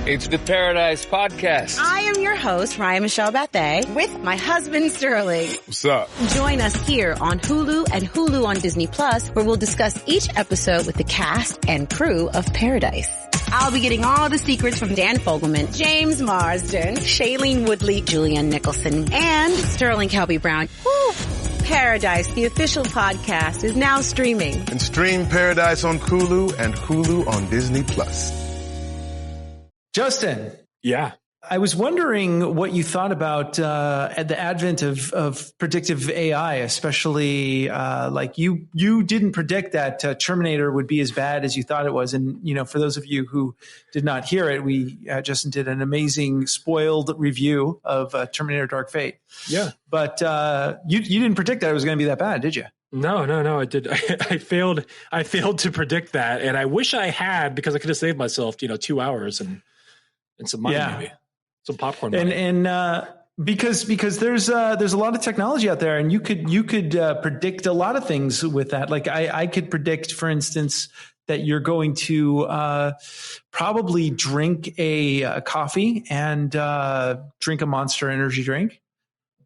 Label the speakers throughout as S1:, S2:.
S1: It's the Paradise Podcast.
S2: I am your host, Ryan Michelle Bethay, with my husband, Sterling.
S1: What's up?
S2: Join us here on Hulu and Hulu on Disney Plus, where we'll discuss each episode with the cast and crew of Paradise. I'll be getting all the secrets from Dan Fogelman, James Marsden, Shailene Woodley, Julianne Nicholson, and Sterling Kelby Brown. Woo! Paradise, the official podcast, is now streaming.
S3: And stream Paradise on Hulu and Hulu on Disney Plus.
S4: Justin.
S5: Yeah.
S4: I was wondering what you thought about at the advent of predictive AI, especially like you didn't predict that Terminator would be as bad as you thought it was. And, you know, for those of you who did not hear it, Justin did an amazing spoiled review of Terminator Dark Fate.
S5: Yeah.
S4: But you didn't predict that it was going to be that bad, did you?
S5: No, I did. I failed to predict that. And I wish I had, because I could have saved myself, 2 hours and some money maybe. Some popcorn money.
S4: And because there's a lot of technology out there, and you could predict a lot of things with that. Like I could predict, for instance, that you're going to probably drink a coffee and drink a Monster energy drink,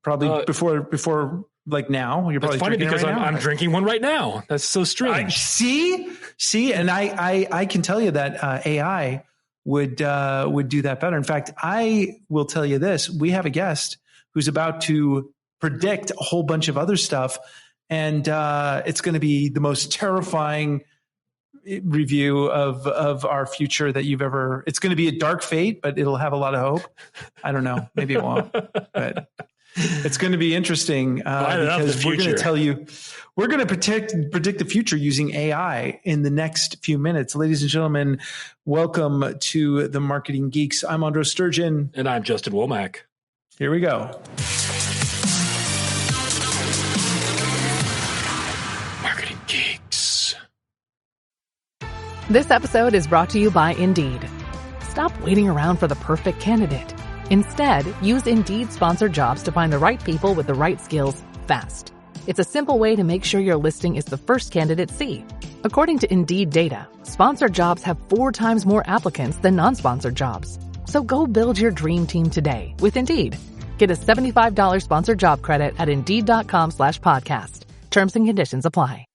S4: probably before like now. You're probably
S5: funny because
S4: right
S5: I'm drinking one right now. That's so strange.
S4: See, and I can tell you that AI would do that better. In fact, I will tell you this. We have a guest who's about to predict a whole bunch of other stuff. And it's going to be the most terrifying review of our future that you've ever. It's going to be a dark fate, but it'll have a lot of hope. I don't know. Maybe it won't. But it's going to be interesting because we're going to tell you, we're going to predict the future using AI in the next few minutes. Ladies and gentlemen, welcome to the Marketing Geeks. I'm Andros Sturgeon.
S5: And I'm Justin Womack.
S4: Here we go.
S5: Marketing Geeks.
S6: This episode is brought to you by Indeed. Stop waiting around for the perfect candidate. Instead, use Indeed sponsored jobs to find the right people with the right skills fast. It's a simple way to make sure your listing is the first candidates see. According to Indeed data, sponsored jobs have 4 times more applicants than non-sponsored jobs. So go build your dream team today with Indeed. Get a $75 sponsored job credit at Indeed.com/podcast. Terms and conditions apply.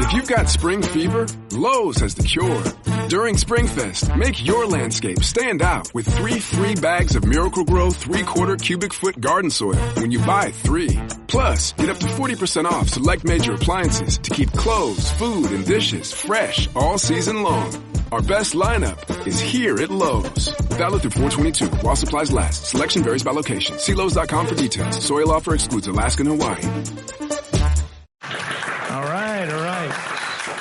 S7: If you've got spring fever, Lowe's has the cure. During SpringFest, make your landscape stand out with 3 free bags of Miracle-Gro 3/4 cubic foot garden soil when you buy 3. Plus, get up to 40% off select major appliances to keep clothes, food, and dishes fresh all season long. Our best lineup is here at Lowe's. Valid through 4/22 while supplies last. Selection varies by location. See Lowe's.com for details. Soil offer excludes Alaska and Hawaii.
S4: All right.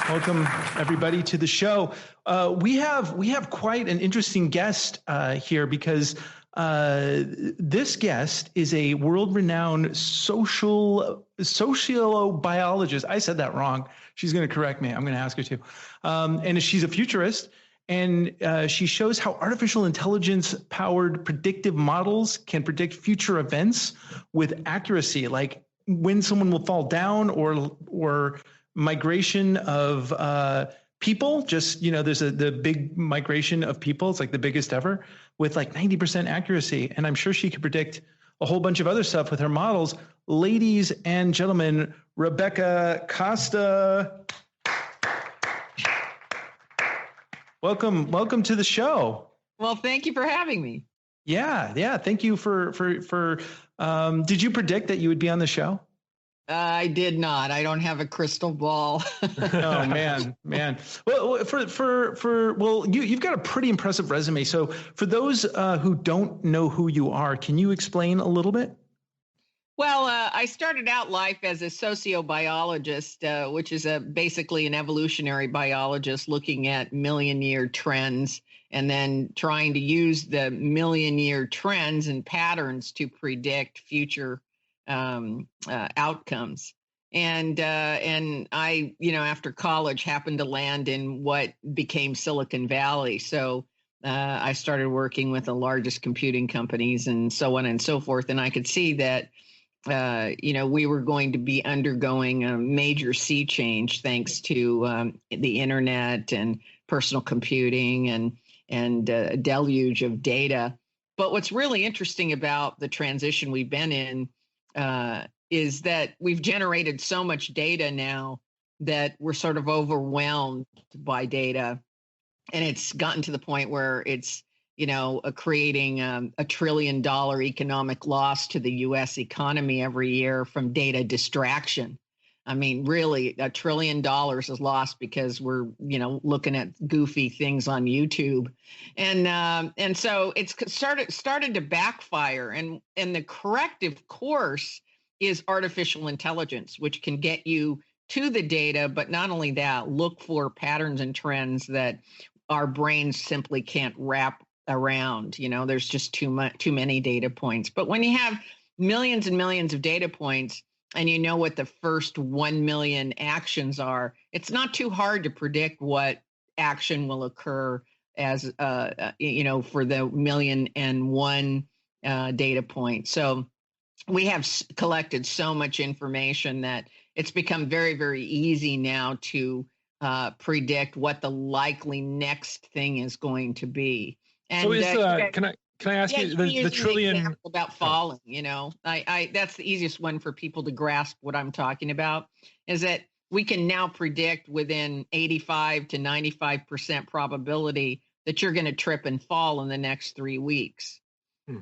S4: Welcome everybody to the show. We have quite an interesting guest here because this guest is a world-renowned sociobiologist. I said that wrong. She's going to correct me. I'm going to ask her to. And she's a futurist, and she shows how artificial intelligence-powered predictive models can predict future events with accuracy, like when someone will fall down or migration of people. Just, there's the big migration of people. It's like the biggest ever with like 90% accuracy. And I'm sure she could predict a whole bunch of other stuff with her models. Ladies and gentlemen, Rebecca Costa. Welcome to the show.
S8: Well, thank you for having me.
S4: Yeah. Thank you for did you predict that you would be on the show?
S8: I did not. I don't have a crystal ball.
S4: Oh man. Well, you've got a pretty impressive resume. So for those who don't know who you are, can you explain a little bit?
S8: Well, I started out life as a sociobiologist, which is basically an evolutionary biologist looking at million-year trends and then trying to use the million-year trends and patterns to predict future outcomes. And I, after college, happened to land in what became Silicon Valley. So I started working with the largest computing companies and so on and so forth. And I could see that, we were going to be undergoing a major sea change thanks to the internet and personal computing and a deluge of data. But what's really interesting about the transition we've been in is that we've generated so much data now that we're sort of overwhelmed by data. And it's gotten to the point where it's, creating a $1 trillion economic loss to the U.S. economy every year from data distraction. I mean, really, $1 trillion is lost because we're, looking at goofy things on YouTube, and so it's started to backfire. And the corrective course is artificial intelligence, which can get you to the data, but not only that, look for patterns and trends that our brains simply can't wrap around. There's just too many data points. But when you have millions and millions of data points, and you know what the first 1 million actions are, it's not too hard to predict what action will occur as, for the 1,000,001 data point. So we have collected so much information that it's become very, very easy now to predict what the likely next thing is going to be. And
S5: so can I ask you the trillion
S8: about falling? I that's the easiest one for people to grasp what I'm talking about, is that we can now predict within 85 to 95% probability that you're going to trip and fall in the next 3 weeks.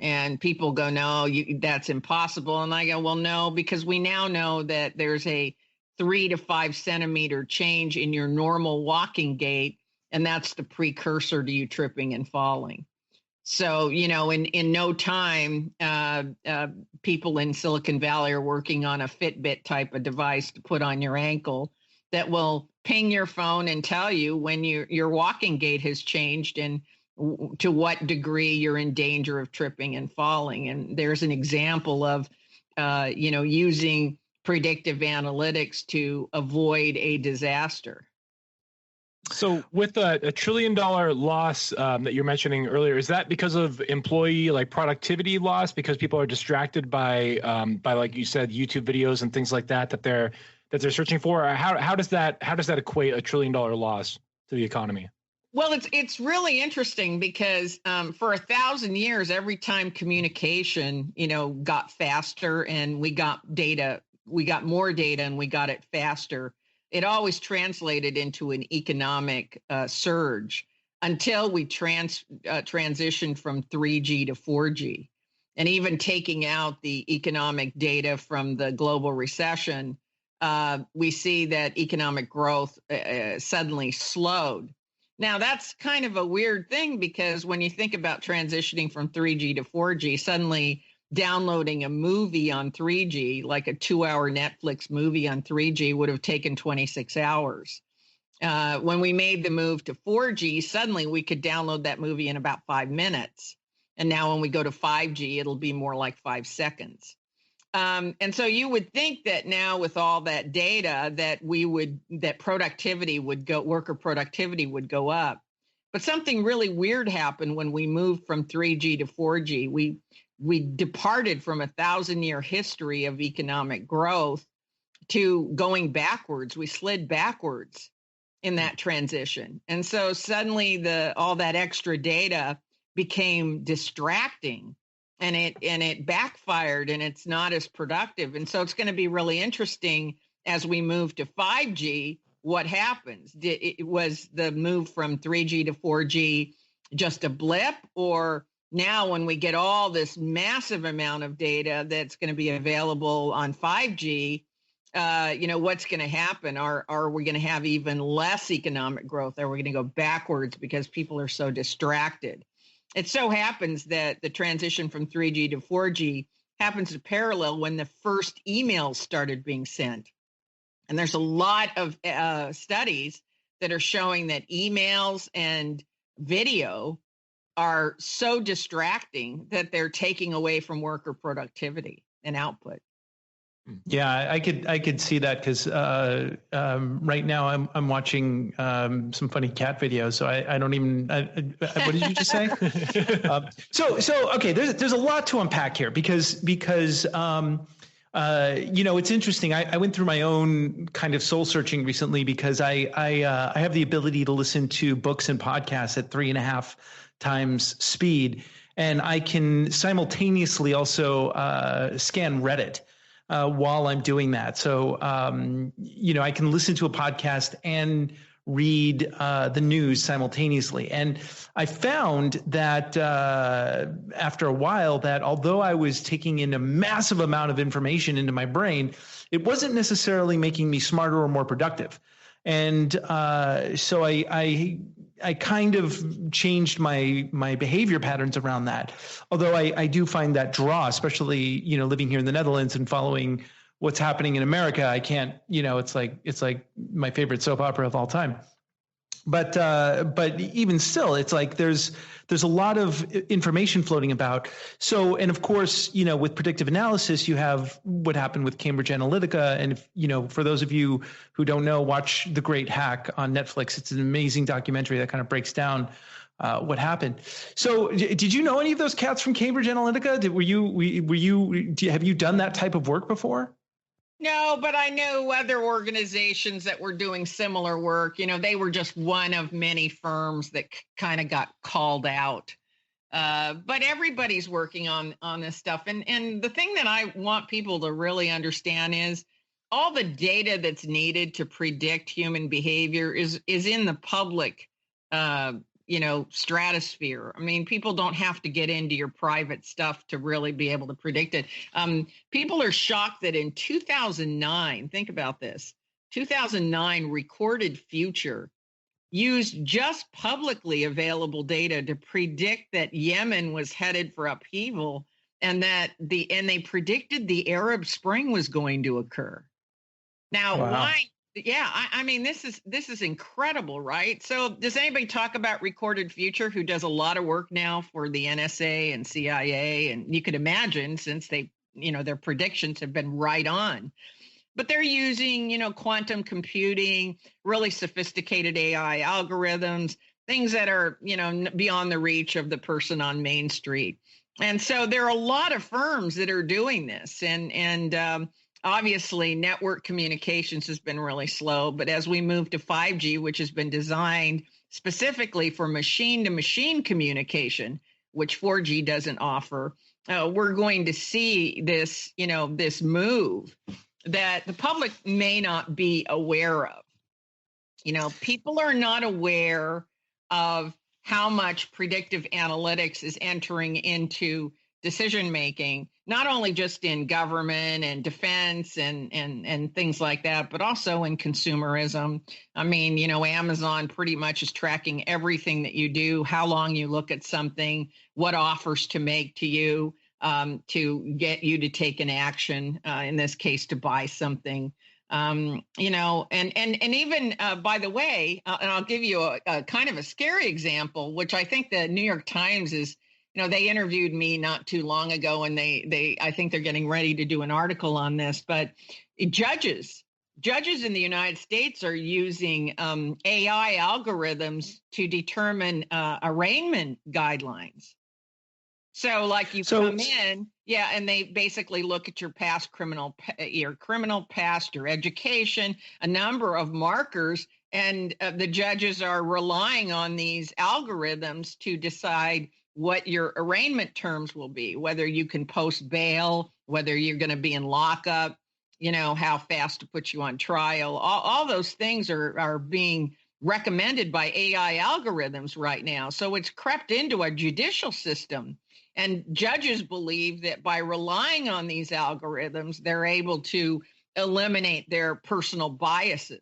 S8: And people go, no, that's impossible. And I go, well, no, because we now know that there's a 3 to 5 centimeter change in your normal walking gait, and that's the precursor to you tripping and falling. So, in no time, people in Silicon Valley are working on a Fitbit type of device to put on your ankle that will ping your phone and tell you when your walking gait has changed and to what degree you're in danger of tripping and falling. And there's an example of, using predictive analytics to avoid a disaster.
S5: So with a $1 trillion loss that you're mentioning earlier, is that because of employee productivity loss, because people are distracted by like you said, YouTube videos and things like that they're searching for? Or how does that equate a $1 trillion loss to the economy?
S8: Well, it's really interesting because for 1,000 years, every time communication, got faster and we got more data and we got it faster, it always translated into an economic surge until we transitioned from 3G to 4G. And even taking out the economic data from the global recession, we see that economic growth suddenly slowed. Now, that's kind of a weird thing because when you think about transitioning from 3G to 4G, suddenly downloading a movie on 3G, like a 2-hour Netflix movie on 3G, would have taken 26 hours. When we made the move to 4G, suddenly we could download that movie in about 5 minutes. And now when we go to 5G, it'll be more like 5 seconds. And so you would think that now with all that data that productivity would go, worker productivity would go up. But something really weird happened when we moved from 3G to 4G. We departed from 1,000-year history of economic growth to going backwards. We slid backwards in that transition. And so suddenly all that extra data became distracting. And it backfired, and it's not as productive. And so it's going to be really interesting as we move to 5G, what happens? Was the move from 3G to 4G just a blip? Or now when we get all this massive amount of data that's going to be available on 5G, what's going to happen? Are we going to have even less economic growth? Are we going to go backwards because people are so distracted? It so happens that the transition from 3G to 4G happens to parallel when the first emails started being sent. And there's a lot of studies that are showing that emails and video are so distracting that they're taking away from worker productivity and output.
S4: Yeah, I could see that because right now I'm watching some funny cat videos. So I don't even. What did you just say? So okay. There's a lot to unpack here because It's interesting. I went through my own kind of soul searching recently because I have the ability to listen to books and podcasts at 3.5 times speed. And I can simultaneously also scan Reddit while I'm doing that. So, I can listen to a podcast and read the news simultaneously. And I found that after a while that although I was taking in a massive amount of information into my brain, it wasn't necessarily making me smarter or more productive. And so I kind of changed my behavior patterns around that. Although I do find that draw, especially, living here in the Netherlands and following what's happening in America. I can't, it's like my favorite soap opera of all time. But even still, it's like there's a lot of information floating about. So, and of course, with predictive analysis, you have what happened with Cambridge Analytica. And if, for those of you who don't know, watch The Great Hack on Netflix. It's an amazing documentary that kind of breaks down what happened. So, did you know any of those cats from Cambridge Analytica? Have you done that type of work before?
S8: No, but I know other organizations that were doing similar work. They were just one of many firms that kind of got called out. But everybody's working on this stuff. And the thing that I want people to really understand is all the data that's needed to predict human behavior is in the public stratosphere. I mean, people don't have to get into your private stuff to really be able to predict it. People are shocked that in 2009, think about this, 2009 Recorded Future used just publicly available data to predict that Yemen was headed for upheaval and that they predicted the Arab Spring was going to occur. Now,
S4: wow.
S8: Why? Yeah, I mean, this is incredible, right? So does anybody talk about Recorded Future, who does a lot of work now for the NSA and CIA? And you could imagine, since their predictions have been right on. But they're using, quantum computing, really sophisticated AI algorithms, things that are, beyond the reach of the person on Main Street. And so there are a lot of firms that are doing this. And obviously, network communications has been really slow, but as we move to 5G, which has been designed specifically for machine-to-machine communication, which 4G doesn't offer, we're going to see this, this move that the public may not be aware of. People are not aware of how much predictive analytics is entering into decision-making, not only just in government and defense and things like that, but also in consumerism. I mean, Amazon pretty much is tracking everything that you do, how long you look at something, what offers to make to you to get you to take an action, in this case, to buy something. And even, by the way, and I'll give you a kind of a scary example, which I think the New York Times is, they interviewed me not too long ago, and I think they're getting ready to do an article on this. But judges in the United States are using AI algorithms to determine arraignment guidelines. So, like, come in, and they basically look at your past criminal past, your education, a number of markers, and the judges are relying on these algorithms to decide what your arraignment terms will be, whether you can post bail, whether you're going to be in lockup, how fast to put you on trial. All those things are being recommended by AI algorithms right now. So it's crept into our judicial system. And judges believe that by relying on these algorithms, they're able to eliminate their personal biases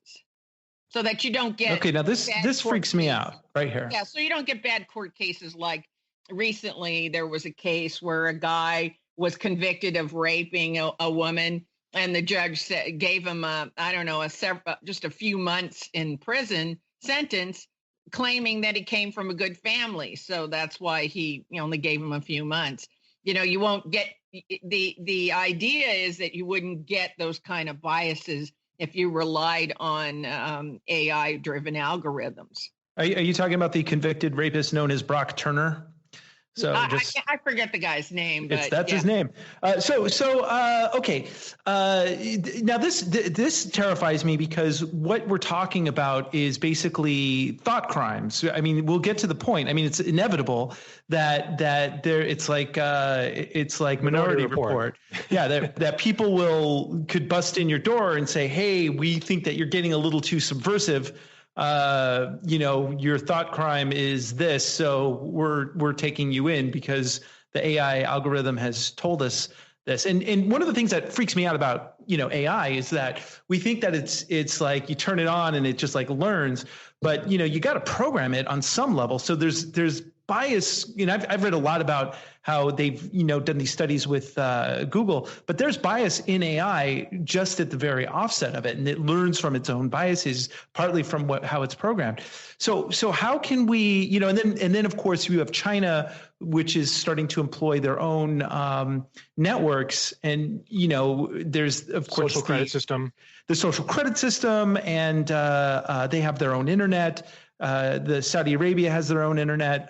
S8: so that you don't get.
S4: Okay, now this freaks me out right here.
S8: Yeah, so you don't get bad court cases like recently there was a case where a guy was convicted of raping a woman, and the judge gave him just a few months in prison sentence, claiming that he came from a good family. So that's why he only gave him a few months. You won't get the idea is that you wouldn't get those kind of biases if you relied on AI driven algorithms.
S4: Are you talking about the convicted rapist known as Brock Turner? So
S8: I forget the guy's name, but
S4: that's his name. Okay. Now this terrifies me because what we're talking about is basically thought crimes. I mean, we'll get to the point. I mean, it's inevitable that there it's like Minority Report. Yeah, that people could bust in your door and say, "Hey, we think that you're getting a little too subversive. Your thought crime is this, so we're taking you in because the AI algorithm has told us this." And one of the things that freaks me out about, AI is that we think that it's like you turn it on and it just like learns, but you got to program it on some level. So there's bias. I've read a lot about how they've done these studies with Google, but there's bias in AI just at the very offset of it, and it learns from its own biases, partly from how it's programmed. So how can we, and then of course you have China, which is starting to employ their own networks, and there's of course
S5: social credit system,
S4: and they have their own internet. The Saudi Arabia has their own internet.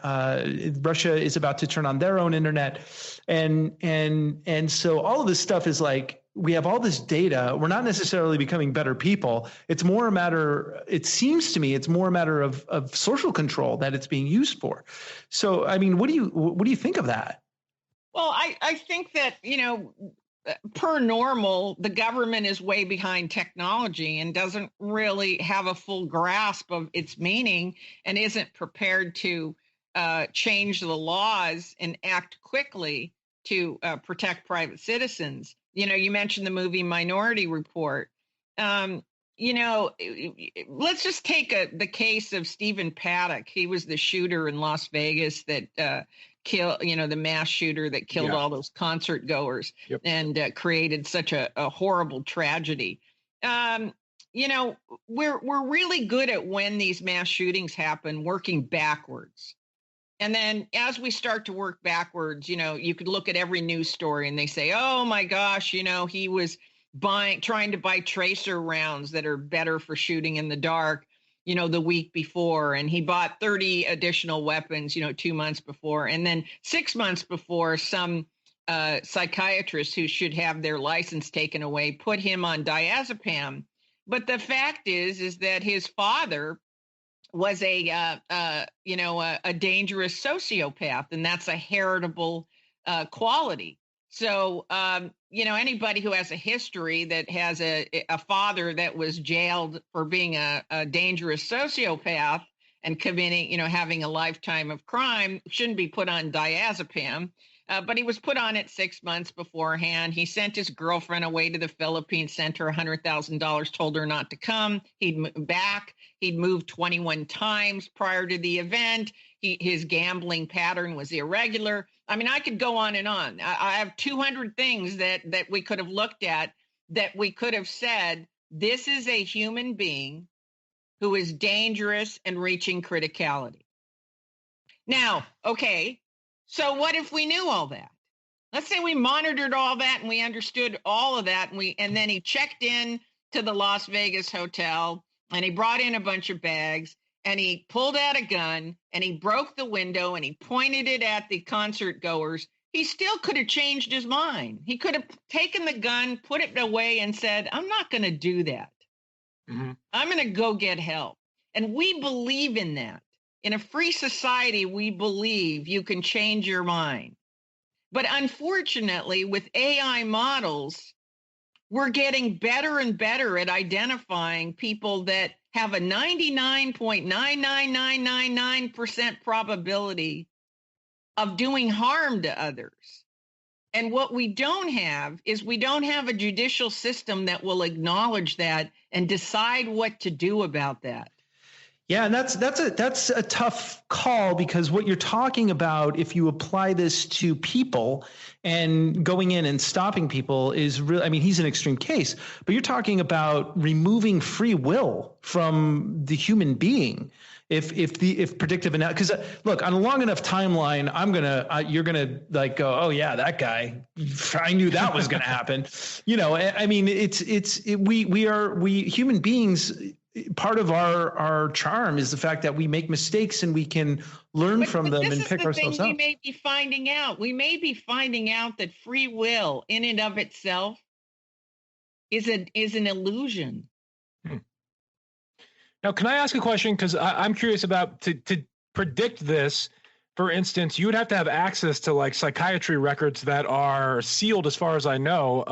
S4: Russia is about to turn on their own internet. And so all of this stuff is like, we have all this data. We're not necessarily becoming better people. It seems to me, it's more a matter of social control that it's being used for. So, I mean, what do you think of that?
S8: Well, I think that, per normal, the government is way behind technology and doesn't really have a full grasp of its meaning and isn't prepared to change the laws and act quickly to protect private citizens. You mentioned the movie Minority Report. Let's just take the case of Stephen Paddock. He was the shooter in Las Vegas that killed, the mass shooter that killed all those concert goers and created such a horrible tragedy. We're really good at, when these mass shootings happen, working backwards. And then as we start to work backwards, you could look at every news story and they say, oh my gosh, he was trying to buy tracer rounds that are better for shooting in the dark, the week before, and he bought 30 additional weapons, 2 months before. And then 6 months before, some psychiatrist who should have their license taken away put him on diazepam. But the fact is that his father was a dangerous sociopath, and that's a heritable quality. So, anybody who has a history that has a father that was jailed for being a dangerous sociopath and committing, having a lifetime of crime shouldn't be put on diazepam. But he was put on it 6 months beforehand. He sent his girlfriend away to the Philippines, sent her $100,000, told her not to come. He'd moved back. He'd moved 21 times prior to the event. His gambling pattern was irregular. I mean, I could go on and on. I have 200 things that we could have looked at, that we could have said, this is a human being who is dangerous and reaching criticality. Now, okay, so what if we knew all that? Let's say we monitored all that and we understood all of that, and then he checked in to the Las Vegas hotel and he brought in a bunch of bags and he pulled out a gun and he broke the window and he pointed it at the concert goers. He still could have changed his mind. He could have taken the gun, put it away and said, I'm not going to do that. Mm-hmm. I'm going to go get help. And we believe in that. In a free society, we believe you can change your mind. But unfortunately, with AI models, we're getting better and better at identifying people that have a 99.99999% probability of doing harm to others. And what we don't have is we don't have a judicial system that will acknowledge that and decide what to do about that.
S4: Yeah, and that's a tough call, because what you're talking about, if you apply this to people and going in and stopping people, is really, I mean, he's an extreme case, but you're talking about removing free will from the human being. If predictive analysis, because look, on a long enough timeline, you're gonna like go, oh yeah, that guy, I knew that was gonna happen. I mean, we human beings, part of our charm is the fact that we make mistakes and we can learn from them and pick ourselves up.
S8: We may be finding out. We may be finding out that free will in and of itself is an illusion.
S5: Now, can I ask a question? Because I'm curious about to predict this. For instance, you would have to have access to like psychiatry records that are sealed, as far as I know.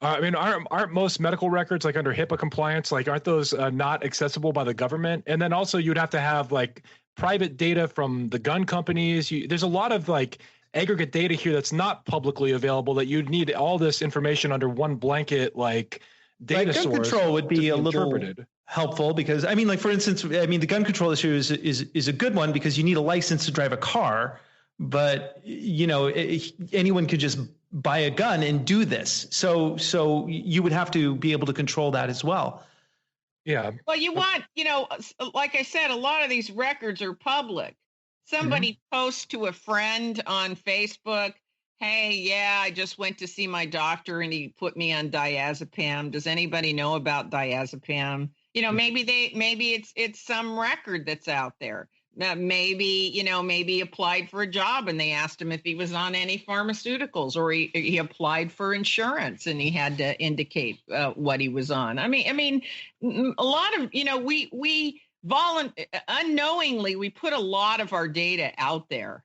S5: I mean, aren't most medical records like under HIPAA compliance? Like, aren't those not accessible by the government? And then also, you'd have to have like private data from the gun companies. There's a lot of like aggregate data here that's not publicly available. That you'd need all this information under one blanket like data source.
S4: Gun control would be a little
S5: interpreted.
S4: Helpful because I mean, like for instance, I mean the gun control issue is a good one because you need a license to drive a car, but you know anyone could just buy a gun and do this. So you would have to be able to control that as well.
S5: Yeah.
S8: Well, you want, like I said, a lot of these records are public. Somebody posts to a friend on Facebook, hey, yeah, I just went to see my doctor and he put me on diazepam. Does anybody know about diazepam? Maybe it's some record that's out there. Maybe applied for a job and they asked him if he was on any pharmaceuticals, or he applied for insurance and he had to indicate what he was on. I mean, a lot of, we unknowingly, we put a lot of our data out there,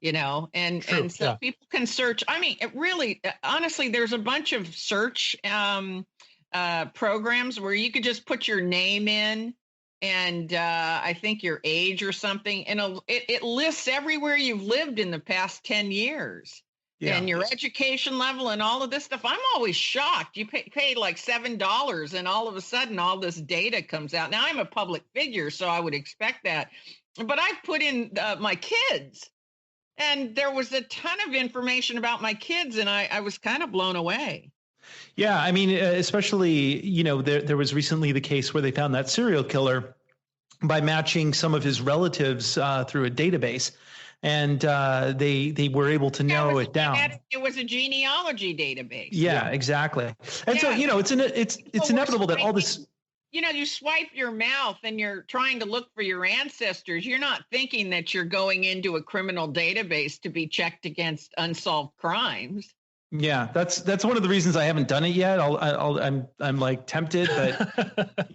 S8: and so people can search. I mean, it really, honestly, there's a bunch of search programs where you could just put your name in and I think your age or something, and it lists everywhere you've lived in the past 10 years and your education level and all of this stuff. I'm always shocked. You pay like $7 and all of a sudden all this data comes out. Now I'm a public figure, so I would expect that, but I've put in my kids and there was a ton of information about my kids and I was kind of blown away.
S4: Yeah, I mean, especially, there was recently the case where they found that serial killer by matching some of his relatives through a database, and they were able to narrow it down.
S8: It was a genealogy database.
S4: Yeah, exactly. And so, it's inevitable that all this.
S8: You swipe your mouth and you're trying to look for your ancestors. You're not thinking that you're going into a criminal database to be checked against unsolved crimes.
S4: Yeah, that's one of the reasons I haven't done it yet. I'm like tempted, but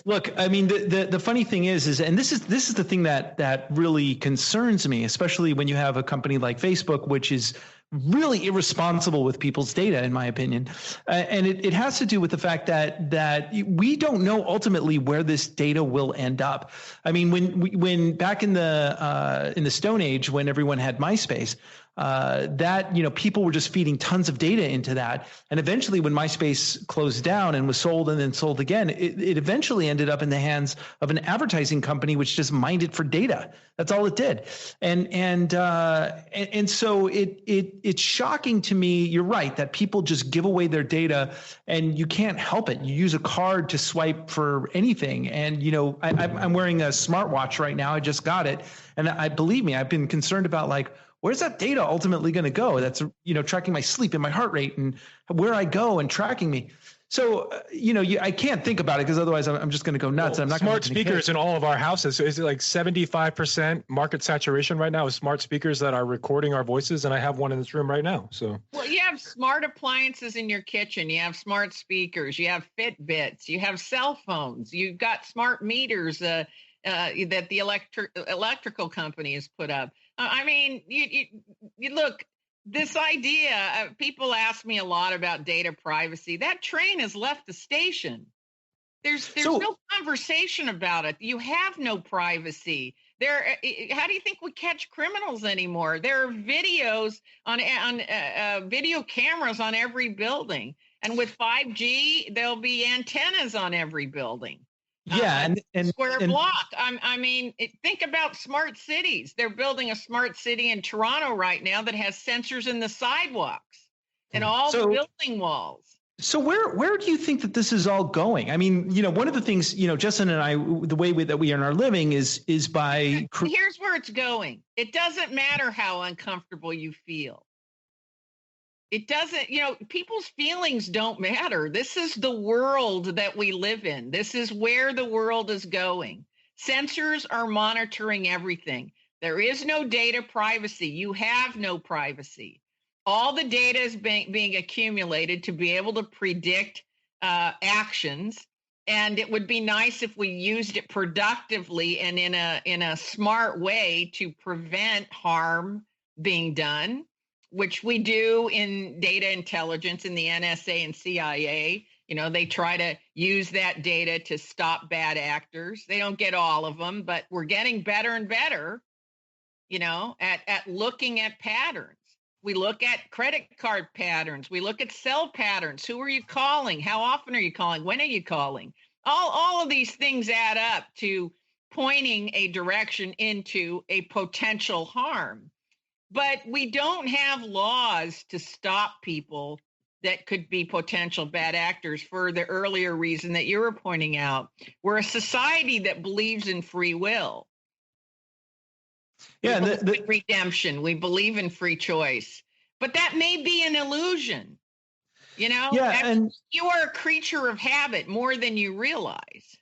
S4: look, I mean, the funny thing is, and this is the thing that really concerns me, especially when you have a company like Facebook, which is really irresponsible with people's data, in my opinion. And it has to do with the fact that we don't know ultimately where this data will end up. I mean, when back in the Stone Age, when everyone had MySpace, people were just feeding tons of data into that. And eventually when MySpace closed down and was sold and then sold again, it eventually ended up in the hands of an advertising company, which just mined it for data. That's all it did. And so it's shocking to me. You're right that people just give away their data and you can't help it. You use a card to swipe for anything. And, I'm wearing a smartwatch right now. I just got it. And believe me, I've been concerned about like, where's that data ultimately going to go? That's, tracking my sleep and my heart rate and where I go and tracking me. So, I can't think about it because otherwise I'm just going to go nuts.
S5: Well,
S4: I'm not
S5: smart speakers in all of our houses. So is it like 75% market saturation right now with smart speakers that are recording our voices? And I have one in this room right now. So,
S8: well, you have smart appliances in your kitchen. You have smart speakers. You have Fitbits. You have cell phones. You've got smart meters that the electrical company has put up. I mean, you look, this idea, people ask me a lot about data privacy. That train has left the station. There's no conversation about it. You have no privacy. How do you think we catch criminals anymore? There are videos on video cameras on every building. And with 5G, there'll be antennas on every building.
S4: Yeah, and
S8: square block. I mean, think about smart cities. They're building a smart city in Toronto right now that has sensors in the sidewalks and all the building walls.
S4: So where do you think that this is all going? I mean, one of the things, Justin and I, the way that we earn our living is by.
S8: Here's where it's going. It doesn't matter how uncomfortable you feel. It doesn't, people's feelings don't matter. This is the world that we live in. This is where the world is going. Sensors are monitoring everything. There is no data privacy. You have no privacy. All the data is being accumulated to be able to predict actions. And it would be nice if we used it productively and in a smart way to prevent harm being done, which we do in data intelligence in the NSA and CIA. They try to use that data to stop bad actors. They don't get all of them, but we're getting better and better, at looking at patterns. We look at credit card patterns. We look at cell patterns. Who are you calling? How often are you calling? When are you calling? All of these things add up to pointing a direction into a potential harm. But we don't have laws to stop people that could be potential bad actors for the earlier reason that you were pointing out. We're a society that believes in free will.
S4: Yeah,
S8: the redemption. We believe in free choice. But that may be an illusion.
S4: Yeah, and
S8: you are a creature of habit more than you realize.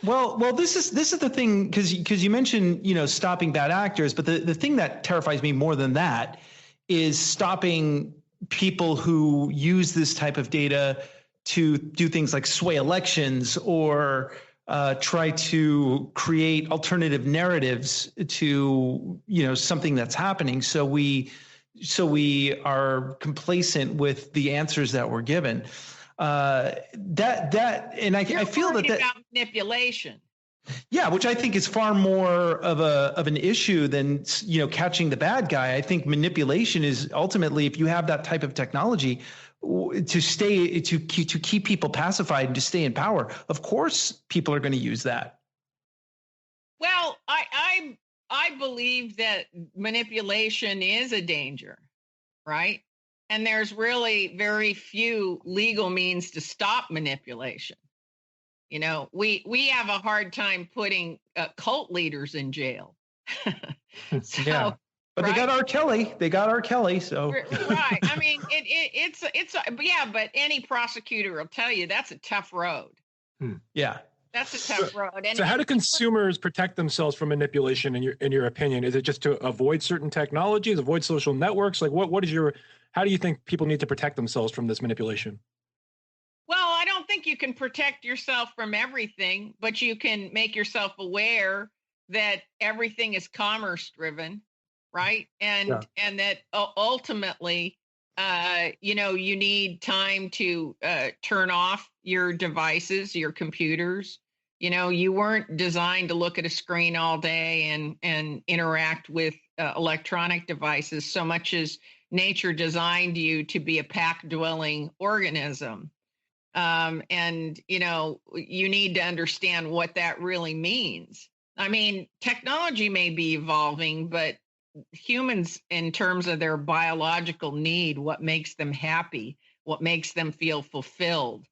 S4: Well, this is the thing, because you mentioned stopping bad actors, but the thing that terrifies me more than that is stopping people who use this type of data to do things like sway elections or try to create alternative narratives to something that's happening. So we are complacent with the answers that we're given. I feel that
S8: about manipulation.
S4: Yeah, which I think is far more of an issue than catching the bad guy. I think manipulation is ultimately, if you have that type of technology to keep people pacified and to stay in power, of course people are going to use that.
S8: Well, I believe that manipulation is a danger, right? And there's really very few legal means to stop manipulation. We have a hard time putting cult leaders in jail.
S4: Yeah, but right? They got R. Kelly. So
S8: right. I mean, but any prosecutor will tell you that's a tough road.
S4: Yeah.
S8: That's a tough road.
S5: So how do consumers protect themselves from manipulation in your opinion? Is it just to avoid certain technologies, avoid social networks? Like how do you think people need to protect themselves from this manipulation?
S8: Well, I don't think you can protect yourself from everything, but you can make yourself aware that everything is commerce driven, right? And that ultimately, you need time to turn off your devices, your computers. You weren't designed to look at a screen all day and interact with electronic devices so much as nature designed you to be a pack-dwelling organism. And you need to understand what that really means. I mean, technology may be evolving, but humans, in terms of their biological need, what makes them happy, what makes them feel fulfilled.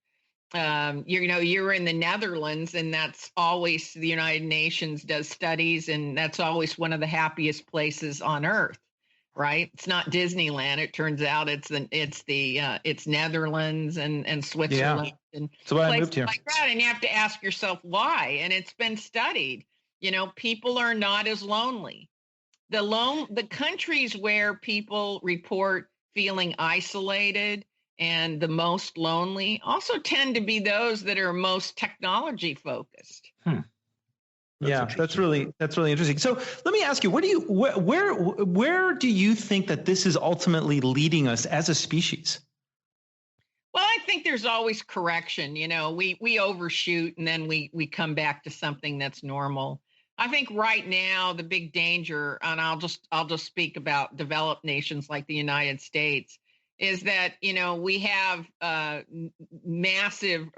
S8: You're in the Netherlands, and that's always, the United Nations does studies, and that's always one of the happiest places on earth. Right? It's not Disneyland. It turns out it's Netherlands and Switzerland and
S4: so I moved here.
S8: Like that. And you have to ask yourself why. And it's been studied. People are not as lonely. The countries where people report feeling isolated and the most lonely also tend to be those that are most technology focused.
S4: That's really interesting. So let me ask you, where do you think that this is ultimately leading us as a species?
S8: Well, I think there's always correction. We overshoot and then we come back to something that's normal. I think right now the big danger, and I'll just speak about developed nations like the United States, is that we have a massive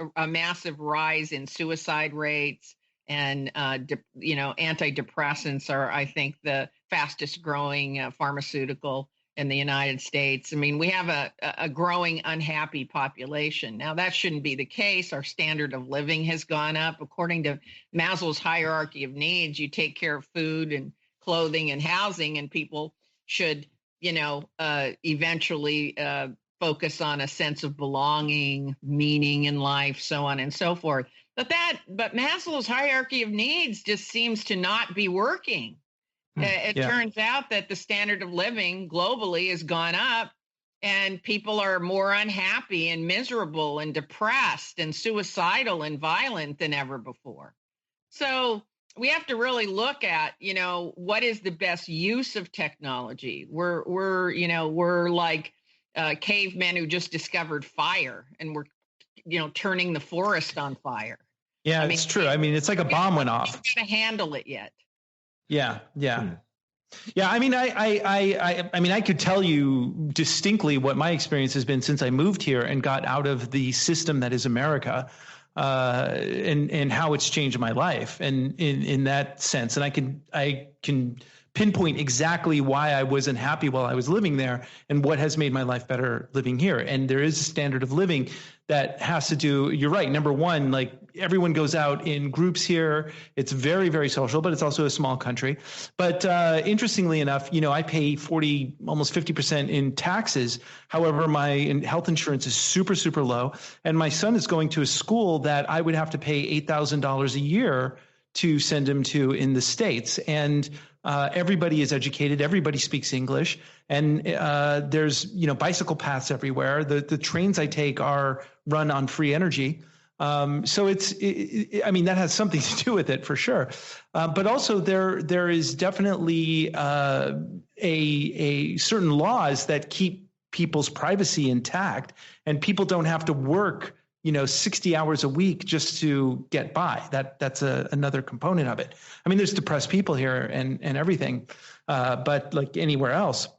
S8: rise in suicide rates. And, antidepressants are, I think, the fastest growing pharmaceutical in the United States. I mean, we have a growing unhappy population. Now, that shouldn't be the case. Our standard of living has gone up. According to Maslow's hierarchy of needs, you take care of food and clothing and housing, and people should, eventually focus on a sense of belonging, meaning in life, so on and so forth. But Maslow's hierarchy of needs just seems to not be working. It turns out that the standard of living globally has gone up, and people are more unhappy and miserable and depressed and suicidal and violent than ever before. So we have to really look at, what is the best use of technology. We're like cavemen who just discovered fire, and we're, turning the forest on fire.
S4: Yeah, it's true. I mean, it's like a bomb went off.
S8: We haven't handled it yet.
S4: Yeah. I mean, I could tell you distinctly what my experience has been since I moved here and got out of the system that is America, and how it's changed my life, and in that sense. And I can pinpoint exactly why I wasn't happy while I was living there and what has made my life better living here. And there is a standard of living that has to do, you're right. Number one, like everyone goes out in groups here. It's very, very social, but it's also a small country. But interestingly enough, I pay 40, almost 50% in taxes. However, my health insurance is super, super low. And my son is going to a school that I would have to pay $8,000 a year to send him to in the States. And everybody is educated. Everybody speaks English. And there's, bicycle paths everywhere. The trains I take are run on free energy. So that has something to do with it for sure. But also there is definitely a certain laws that keep people's privacy intact, and people don't have to work 60 hours a week just to get by. That's another component of it. I mean, there's depressed people here and everything, but like anywhere else.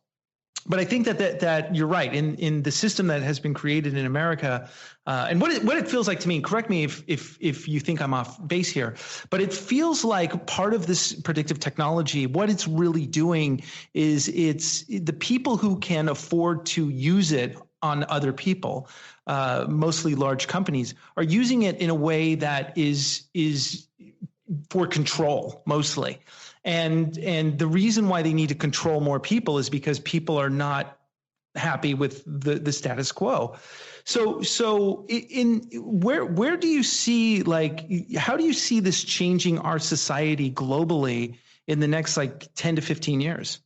S4: But I think that you're right in the system that has been created in America, and what it feels like to me. Correct me if you think I'm off base here, but it feels like part of this predictive technology. What it's really doing is it's the people who can afford to use it on other people, mostly large companies, are using it in a way that is for control mostly. And the reason why they need to control more people is because people are not happy with the status quo. So in where do you see, how do you see this changing our society globally in the next 10 to 15 years?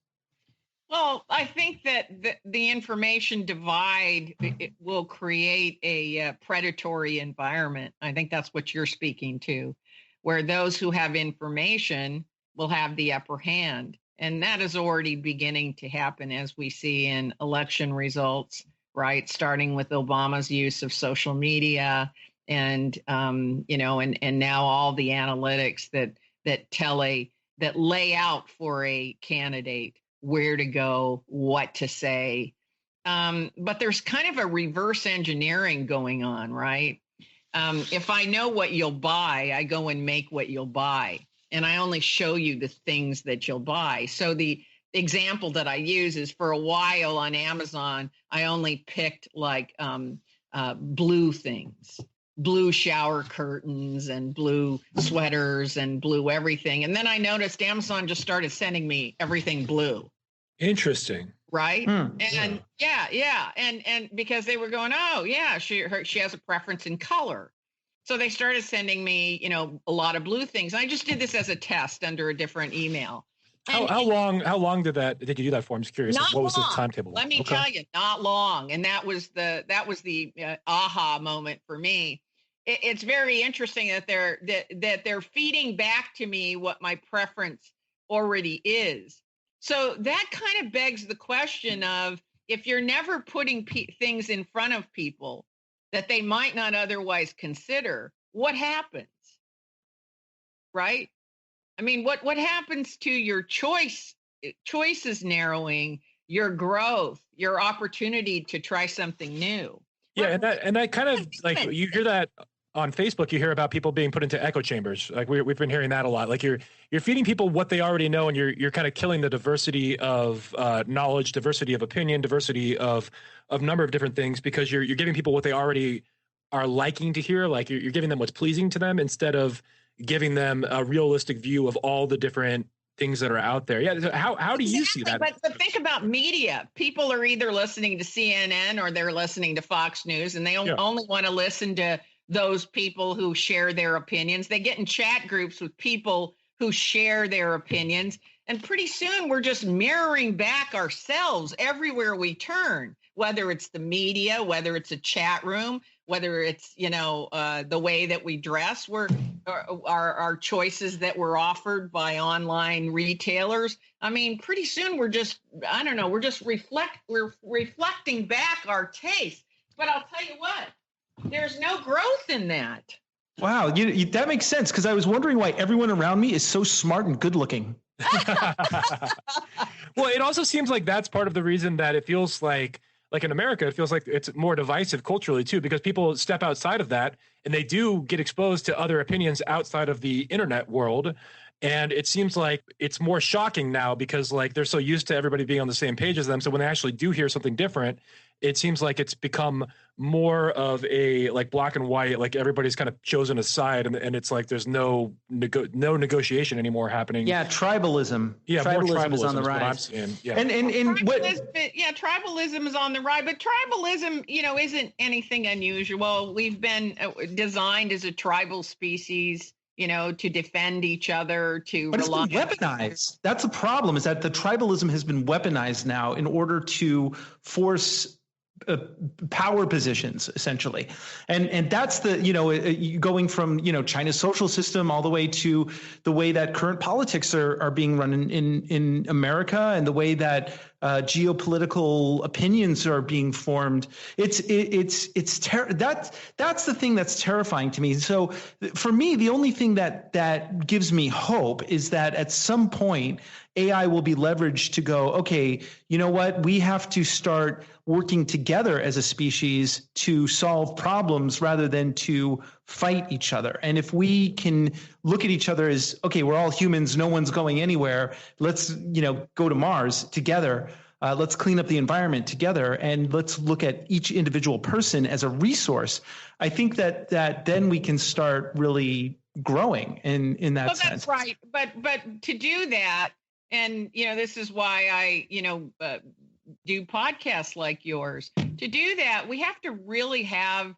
S8: Well, I think that the information divide will create a predatory environment. I think that's what you're speaking to, where those who have information will have the upper hand. And that is already beginning to happen, as we see in election results, right? Starting with Obama's use of social media and now all the analytics that lay out for a candidate where to go, what to say. But there's kind of a reverse engineering going on, right? If I know what you'll buy, I go and make what you'll buy. And I only show you the things that you'll buy. So the example that I use is, for a while on Amazon, I only picked blue things, blue shower curtains and blue sweaters and blue everything. And then I noticed Amazon just started sending me everything blue. Interesting. Right. And yeah. And because they were going, oh yeah, she has a preference in color. So they started sending me, a lot of blue things. I just did this as a test under a different email.
S5: How long did you do that for? I'm just curious. What was the timetable?
S8: Let me tell you, not long. And that was the aha moment for me. It's very interesting that they're feeding back to me what my preference already is. So that kind of begs the question of, if you're never putting things in front of people that they might not otherwise consider, what happens? Right? I mean, what happens to your choices narrowing, your growth, your opportunity to try something new?
S5: Yeah, and that kind of, you hear that on Facebook, you hear about people being put into echo chambers. We've been hearing that a lot. You're feeding people what they already know, and you're kind of killing the diversity of knowledge, diversity of opinion, diversity of number of different things, because you're giving people what they already are liking to hear. You're giving them what's pleasing to them, instead of giving them a realistic view of all the different things that are out there. Yeah. So how do you see that?
S8: But think about media. People are either listening to CNN or they're listening to Fox News, and they only want to listen to those people who share their opinions. They get in chat groups with people who share their opinions. And pretty soon we're just mirroring back ourselves everywhere we turn, whether it's the media, whether it's a chat room, whether it's, the way that we dress, our choices that were offered by online retailers. I mean, pretty soon we're reflecting back our taste. But I'll tell you what, there's no growth in that.
S4: Wow, that makes sense, because I was wondering why everyone around me is so smart and good looking.
S5: Well, it also seems like that's part of the reason that it feels like in America, it feels like it's more divisive culturally too, because people step outside of that and they do get exposed to other opinions outside of the internet world. And it seems like it's more shocking now because they're so used to everybody being on the same page as them. So when they actually do hear something different, it seems like it's become more of a black and white, like everybody's kind of chosen a side, and it's like there's no negotiation anymore happening.
S4: Yeah, tribalism. Yeah, tribalism is on the rise.
S5: Yeah,
S8: tribalism is on the rise, but tribalism, isn't anything unusual. We've been designed as a tribal species, to defend each other,
S4: but it's been weaponized. That's the problem, is that the tribalism has been weaponized now in order to force power positions, essentially. And that's going from, China's social system all the way to the way that current politics are being run in America, and the way that geopolitical opinions are being formed. That's the thing that's terrifying to me. So for me, the only thing that gives me hope is that at some point AI will be leveraged to go, okay, you know what? We have to start working together as a species to solve problems rather than to fight each other. And if we can look at each other as, okay, we're all humans, no one's going anywhere. Let's, go to Mars together. Let's clean up the environment together, and let's look at each individual person as a resource. I think that then we can start really growing in that sense.
S8: That's right. But to do that, and, this is why I, do podcasts like yours. To do that, we have to really have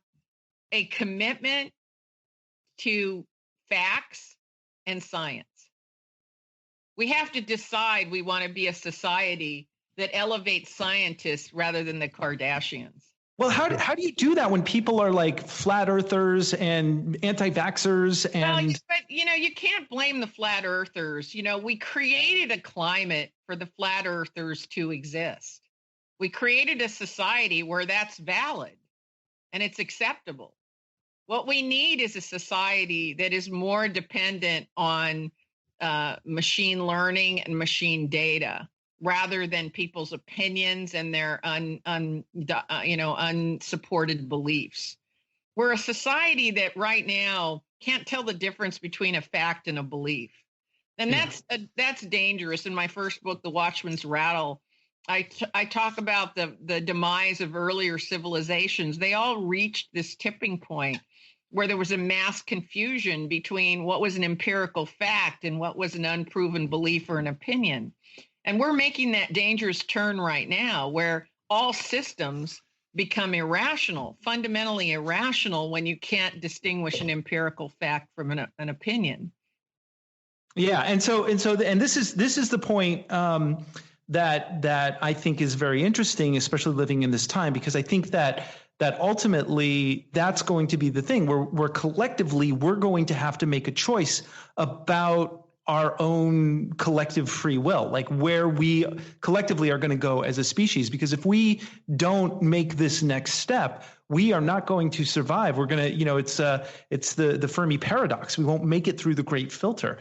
S8: a commitment to facts and science. We have to decide we want to be a society that elevates scientists rather than the Kardashians.
S4: Well, how do you do that when people are like flat earthers and anti-vaxxers?
S8: But you can't blame the flat earthers. We created a climate for the flat earthers to exist. We created a society where that's valid and it's acceptable. What we need is a society that is more dependent on machine learning and machine data, rather than people's opinions and their unsupported beliefs. We're a society that right now can't tell the difference between a fact and a belief. And that's dangerous. In my first book, The Watchman's Rattle, I talk about the demise of earlier civilizations. They all reached this tipping point where there was a mass confusion between what was an empirical fact and what was an unproven belief or an opinion. And we're making that dangerous turn right now, where all systems become irrational, fundamentally irrational, when you can't distinguish an empirical fact from an opinion.
S4: Yeah, and this is the point that I think is very interesting, especially living in this time, because I think that ultimately that's going to be the thing where collectively we're going to have to make a choice about our own collective free will, like where we collectively are going to go as a species. Because if we don't make this next step, we are not going to survive. We're going to, it's the Fermi paradox. We won't make it through the great filter.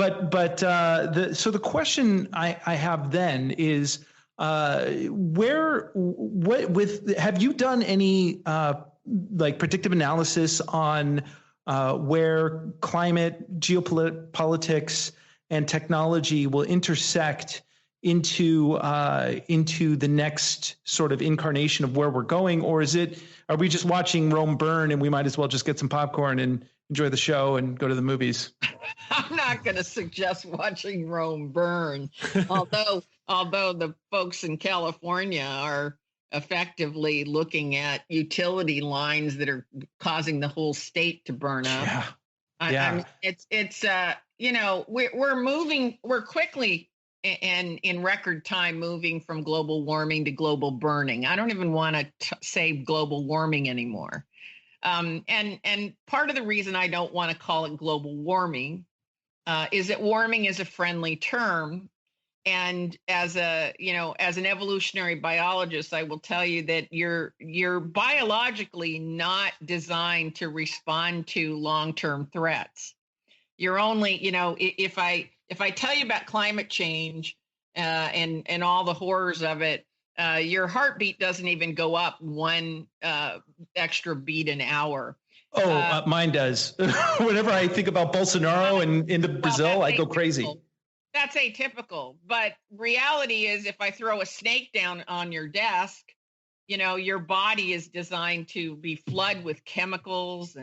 S4: So the question I have then is, have you done any predictive analysis on where climate, geopolitics, and technology will intersect into the next sort of incarnation of where we're going? Or are we just watching Rome burn and we might as well just get some popcorn and enjoy the show and go to the movies.
S8: I'm not going to suggest watching Rome burn, although the folks in California are effectively looking at utility lines that are causing the whole state to burn up.
S4: Yeah.
S8: I mean, it's we're quickly and in record time moving from global warming to global burning. I don't even want to say global warming anymore. And part of the reason I don't want to call it global warming is that warming is a friendly term. And as an evolutionary biologist, I will tell you that you're biologically not designed to respond to long-term threats. You're only, if I tell you about climate change and all the horrors of it, your heartbeat doesn't even go up one extra beat an hour.
S4: Mine does. Whenever I think about Bolsonaro and into Brazil, I go crazy.
S8: That's atypical. But reality is, if I throw a snake down on your desk, your body is designed to be flooded with chemicals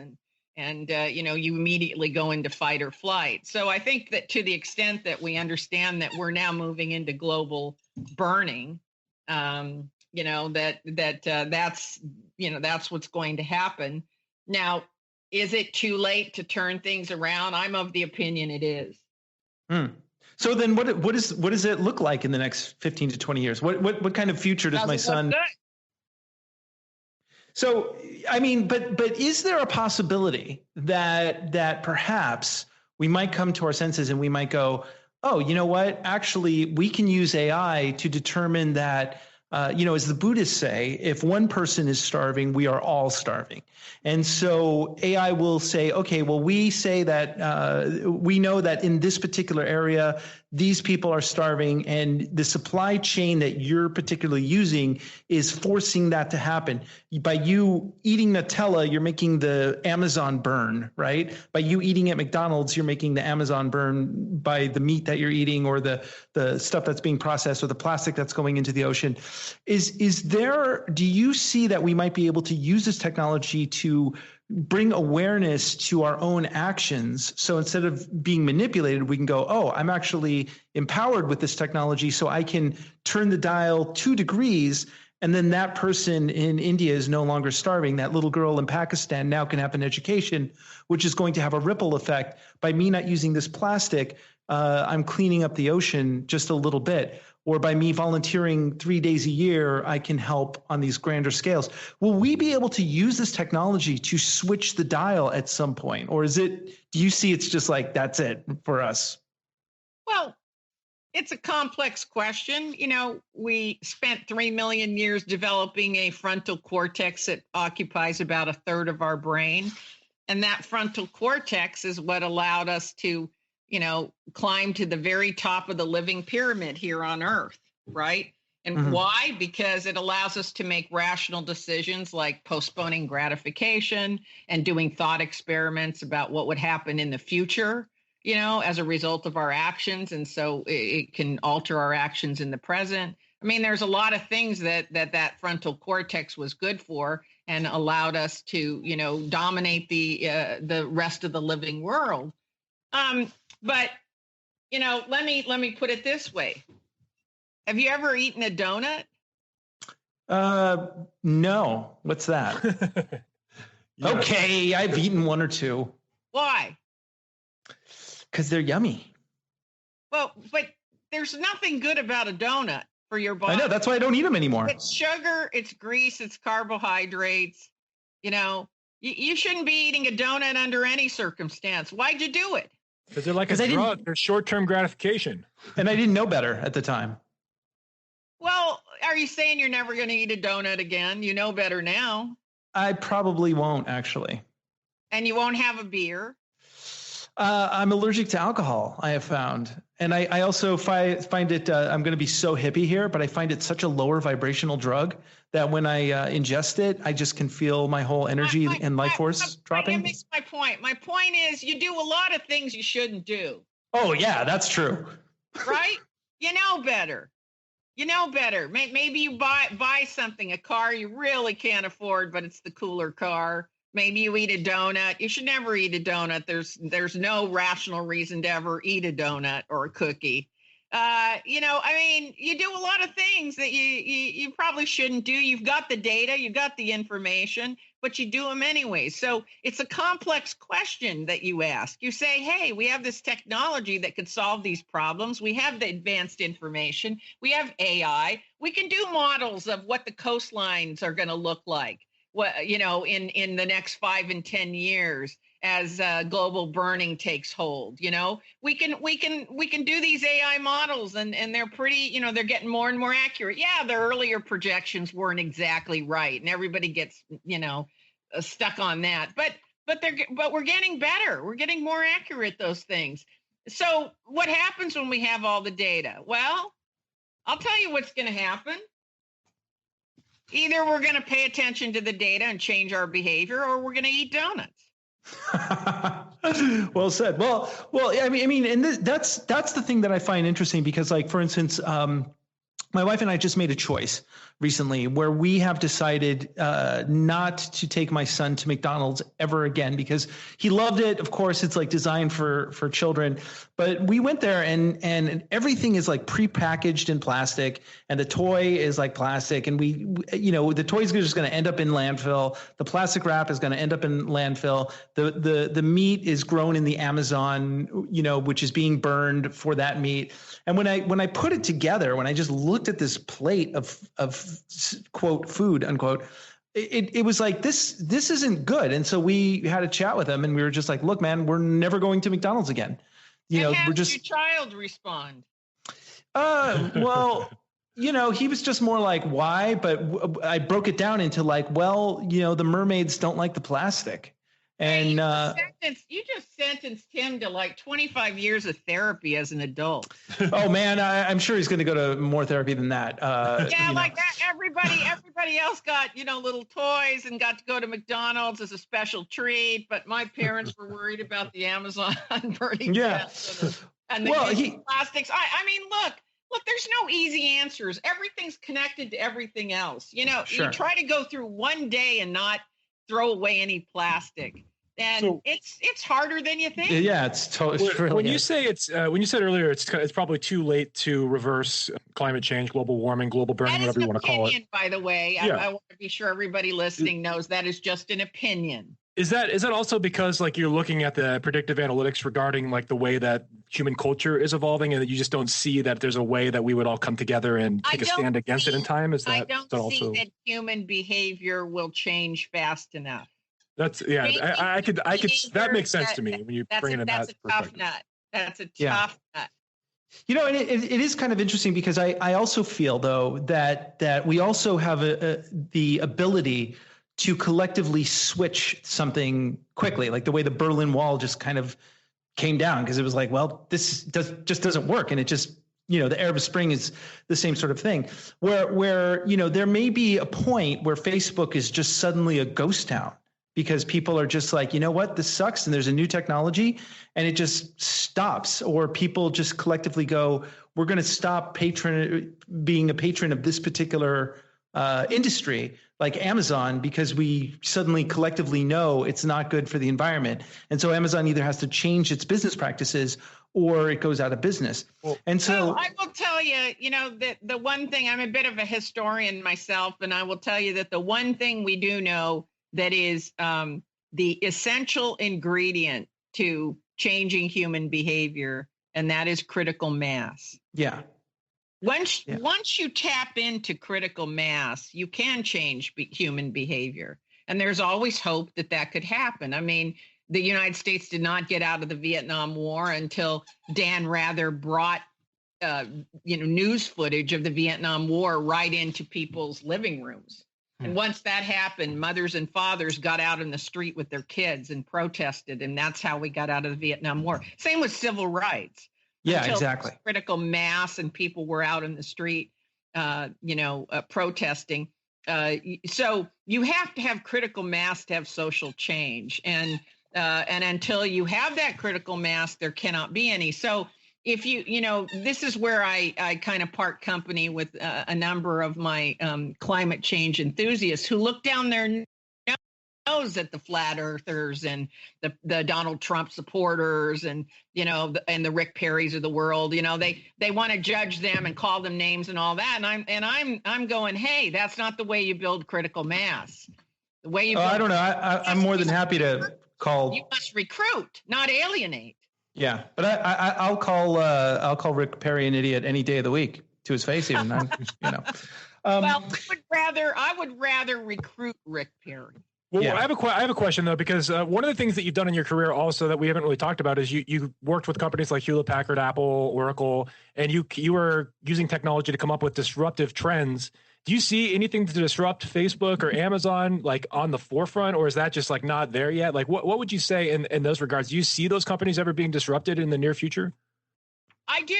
S8: and you immediately go into fight or flight. So I think that to the extent that we understand that we're now moving into global burning, that's what's going to happen. Now, is it too late to turn things around? I'm of the opinion it is.
S4: So then what does it look like in the next 15 to 20 years? What kind of future does my son? So, I mean, but is there a possibility that perhaps we might come to our senses and we might go, oh, you know what? Actually, we can use AI to determine that, as the Buddhists say, if one person is starving, we are all starving. And so AI will say, okay, well, we say that we know that in this particular area, these people are starving, and the supply chain that you're particularly using is forcing that to happen. By you eating Nutella, you're making the Amazon burn, right? By you eating at McDonald's, you're making the Amazon burn by the meat that you're eating, or the stuff that's being processed, or the plastic that's going into the ocean. Do you see that we might be able to use this technology to bring awareness to our own actions? So instead of being manipulated, we can go, oh, I'm actually empowered with this technology, so I can turn the dial 2 degrees, and then that person in India is no longer starving. That little girl in Pakistan now can have an education, which is going to have a ripple effect. By me not using this plastic, I'm cleaning up the ocean just a little bit. Or by me volunteering 3 days a year, I can help on these grander scales. Will we be able to use this technology to switch the dial at some point? Or do you see it's just like, that's it for us?
S8: Well, it's a complex question. We spent 3 million years developing a frontal cortex that occupies about a third of our brain. And that frontal cortex is what allowed us to climb to the very top of the living pyramid here on Earth, right? And why? Because it allows us to make rational decisions like postponing gratification and doing thought experiments about what would happen in the future, as a result of our actions. And so it can alter our actions in the present. I mean, there's a lot of things that frontal cortex was good for and allowed us to, dominate the rest of the living world. But, let me put it this way. Have you ever eaten a donut?
S4: No. What's that? Okay, I've eaten one or two.
S8: Why?
S4: Because they're yummy.
S8: Well, but there's nothing good about a donut for your body.
S4: I know, that's why I don't eat them anymore.
S8: It's sugar, it's grease, it's carbohydrates. You shouldn't be eating a donut under any circumstance. Why'd you do it?
S5: Because they're like a drug. They're short-term gratification.
S4: And I didn't know better at the time.
S8: Well, are you saying you're never going to eat a donut again? You know better now.
S4: I probably won't, actually.
S8: And you won't have a beer?
S4: I'm allergic to alcohol, I have found. And I also find it, I'm going to be so hippie here, but I find it such a lower vibrational drug that when I ingest it, I just can feel my whole energy and life force dropping.
S8: You missed my point. My point is you do a lot of things you shouldn't do.
S4: Oh, yeah, that's true.
S8: Right? You know better. Maybe you buy something, a car you really can't afford, but it's the cooler car. Maybe you eat a donut. You should never eat a donut. There's no rational reason to ever eat a donut or a cookie. You do a lot of things that you probably shouldn't do. You've got the data, you've got the information, but you do them anyway. So it's a complex question that you ask. You say, hey, we have this technology that could solve these problems. We have the advanced information. We have AI. We can do models of what the coastlines are going to look like, in the next 5 and 10 years. As global burning takes hold, we can do these AI models, and they're pretty, they're getting more and more accurate. Yeah, the earlier projections weren't exactly right, and everybody gets, stuck on that. But we're getting better. We're getting more accurate, those things. So what happens when we have all the data? Well, I'll tell you what's going to happen. Either we're going to pay attention to the data and change our behavior, or we're going to eat donuts.
S4: Well said. Well, I mean, and that's the thing that I find interesting, because, like, for instance, my wife and I just made a choice recently where we have decided not to take my son to McDonald's ever again, because he loved it. Of course, it's like designed for children, but we went there and everything is like prepackaged in plastic, and the toy is like plastic, and the toy is just going to end up in landfill. The plastic wrap is going to end up in landfill. The meat is grown in the Amazon, which is being burned for that meat. And when I put it together, when I just looked at this plate of quote food unquote, it was like, this isn't good. And so we had a chat with him, and we were just like, look, man, we're never going to McDonald's again.
S8: We're just. Your child respond?
S4: Well, he was just more like, why? But I broke it down into like, well, the mermaids don't like the plastic. And
S8: you just sentenced him to like 25 years of therapy as an adult.
S4: Oh man, I'm sure he's going to go to more therapy than that.
S8: Like that. Everybody else got little toys and got to go to McDonald's as a special treat. But my parents were worried about the Amazon burning.
S4: Yeah.
S8: And the plastics. I mean, look, there's no easy answers. Everything's connected to everything else.
S4: Sure.
S8: You try to go through one day and not throw away any plastic. And it's harder than you think.
S4: Yeah, it's totally.
S5: When you say when you said earlier, it's probably too late to reverse climate change, global warming, global burning, whatever you want to call it.
S8: By the way,
S5: yeah.
S8: I want to be sure everybody listening knows that is just an opinion.
S5: Is that also because like you're looking at the predictive analytics regarding like the way that human culture is evolving, and that you just don't see that there's a way that we would all come together and take a stand against it in time?
S8: I don't see that human behavior will change fast enough.
S5: That's I could that makes sense to me when you bring it in that perspective.
S8: That's a tough nut. That's a tough nut.
S4: And it is kind of interesting, because I also feel though that we also have the ability to collectively switch something quickly, like the way the Berlin Wall just kind of came down, because it was like, well, this just doesn't work, and it just the Arab Spring is the same sort of thing, where there may be a point where Facebook is just suddenly a ghost town, because people are just like, what, this sucks, and there's a new technology, and it just stops. Or people just collectively go, we're going to stop being a patron of this particular industry, like Amazon, because we suddenly collectively know it's not good for the environment. And so Amazon either has to change its business practices, or it goes out of business. And so
S8: I will tell you, that the one thing, I'm a bit of a historian myself, and I will tell you that the one thing we do know that is the essential ingredient to changing human behavior, and that is critical mass.
S4: Yeah.
S8: Once you tap into critical mass, you can change human behavior. And there's always hope that could happen. I mean, the United States did not get out of the Vietnam War until Dan Rather brought news footage of the Vietnam War right into people's living rooms. And once that happened, mothers and fathers got out in the street with their kids and protested. And that's how we got out of the Vietnam War. Same with civil rights.
S4: Yeah, exactly.
S8: Critical mass and people were out in the street, protesting. So you have to have critical mass to have social change. And until you have that critical mass, there cannot be any. So if this is where I kind of part company with a number of my climate change enthusiasts who look down their knows that the flat earthers and the Donald Trump supporters and, and the Rick Perrys of the world, they want to judge them and call them names and all that. And I'm going, hey, that's not the way you build critical mass. The way you build
S4: I don't know. I'm more than happy to call.
S8: You must recruit, not alienate.
S4: Yeah, but I'll call Rick Perry an idiot any day of the week to his face, even. Well,
S8: I would rather recruit Rick Perry.
S5: Well, yeah. I have a question though, because one of the things that you've done in your career also that we haven't really talked about is you worked with companies like Hewlett-Packard, Apple, Oracle, and you were using technology to come up with disruptive trends. Do you see anything to disrupt Facebook or Amazon like on the forefront, or is that just like not there yet? Like what would you say in those regards? Do you see those companies ever being disrupted in the near future?
S8: I do.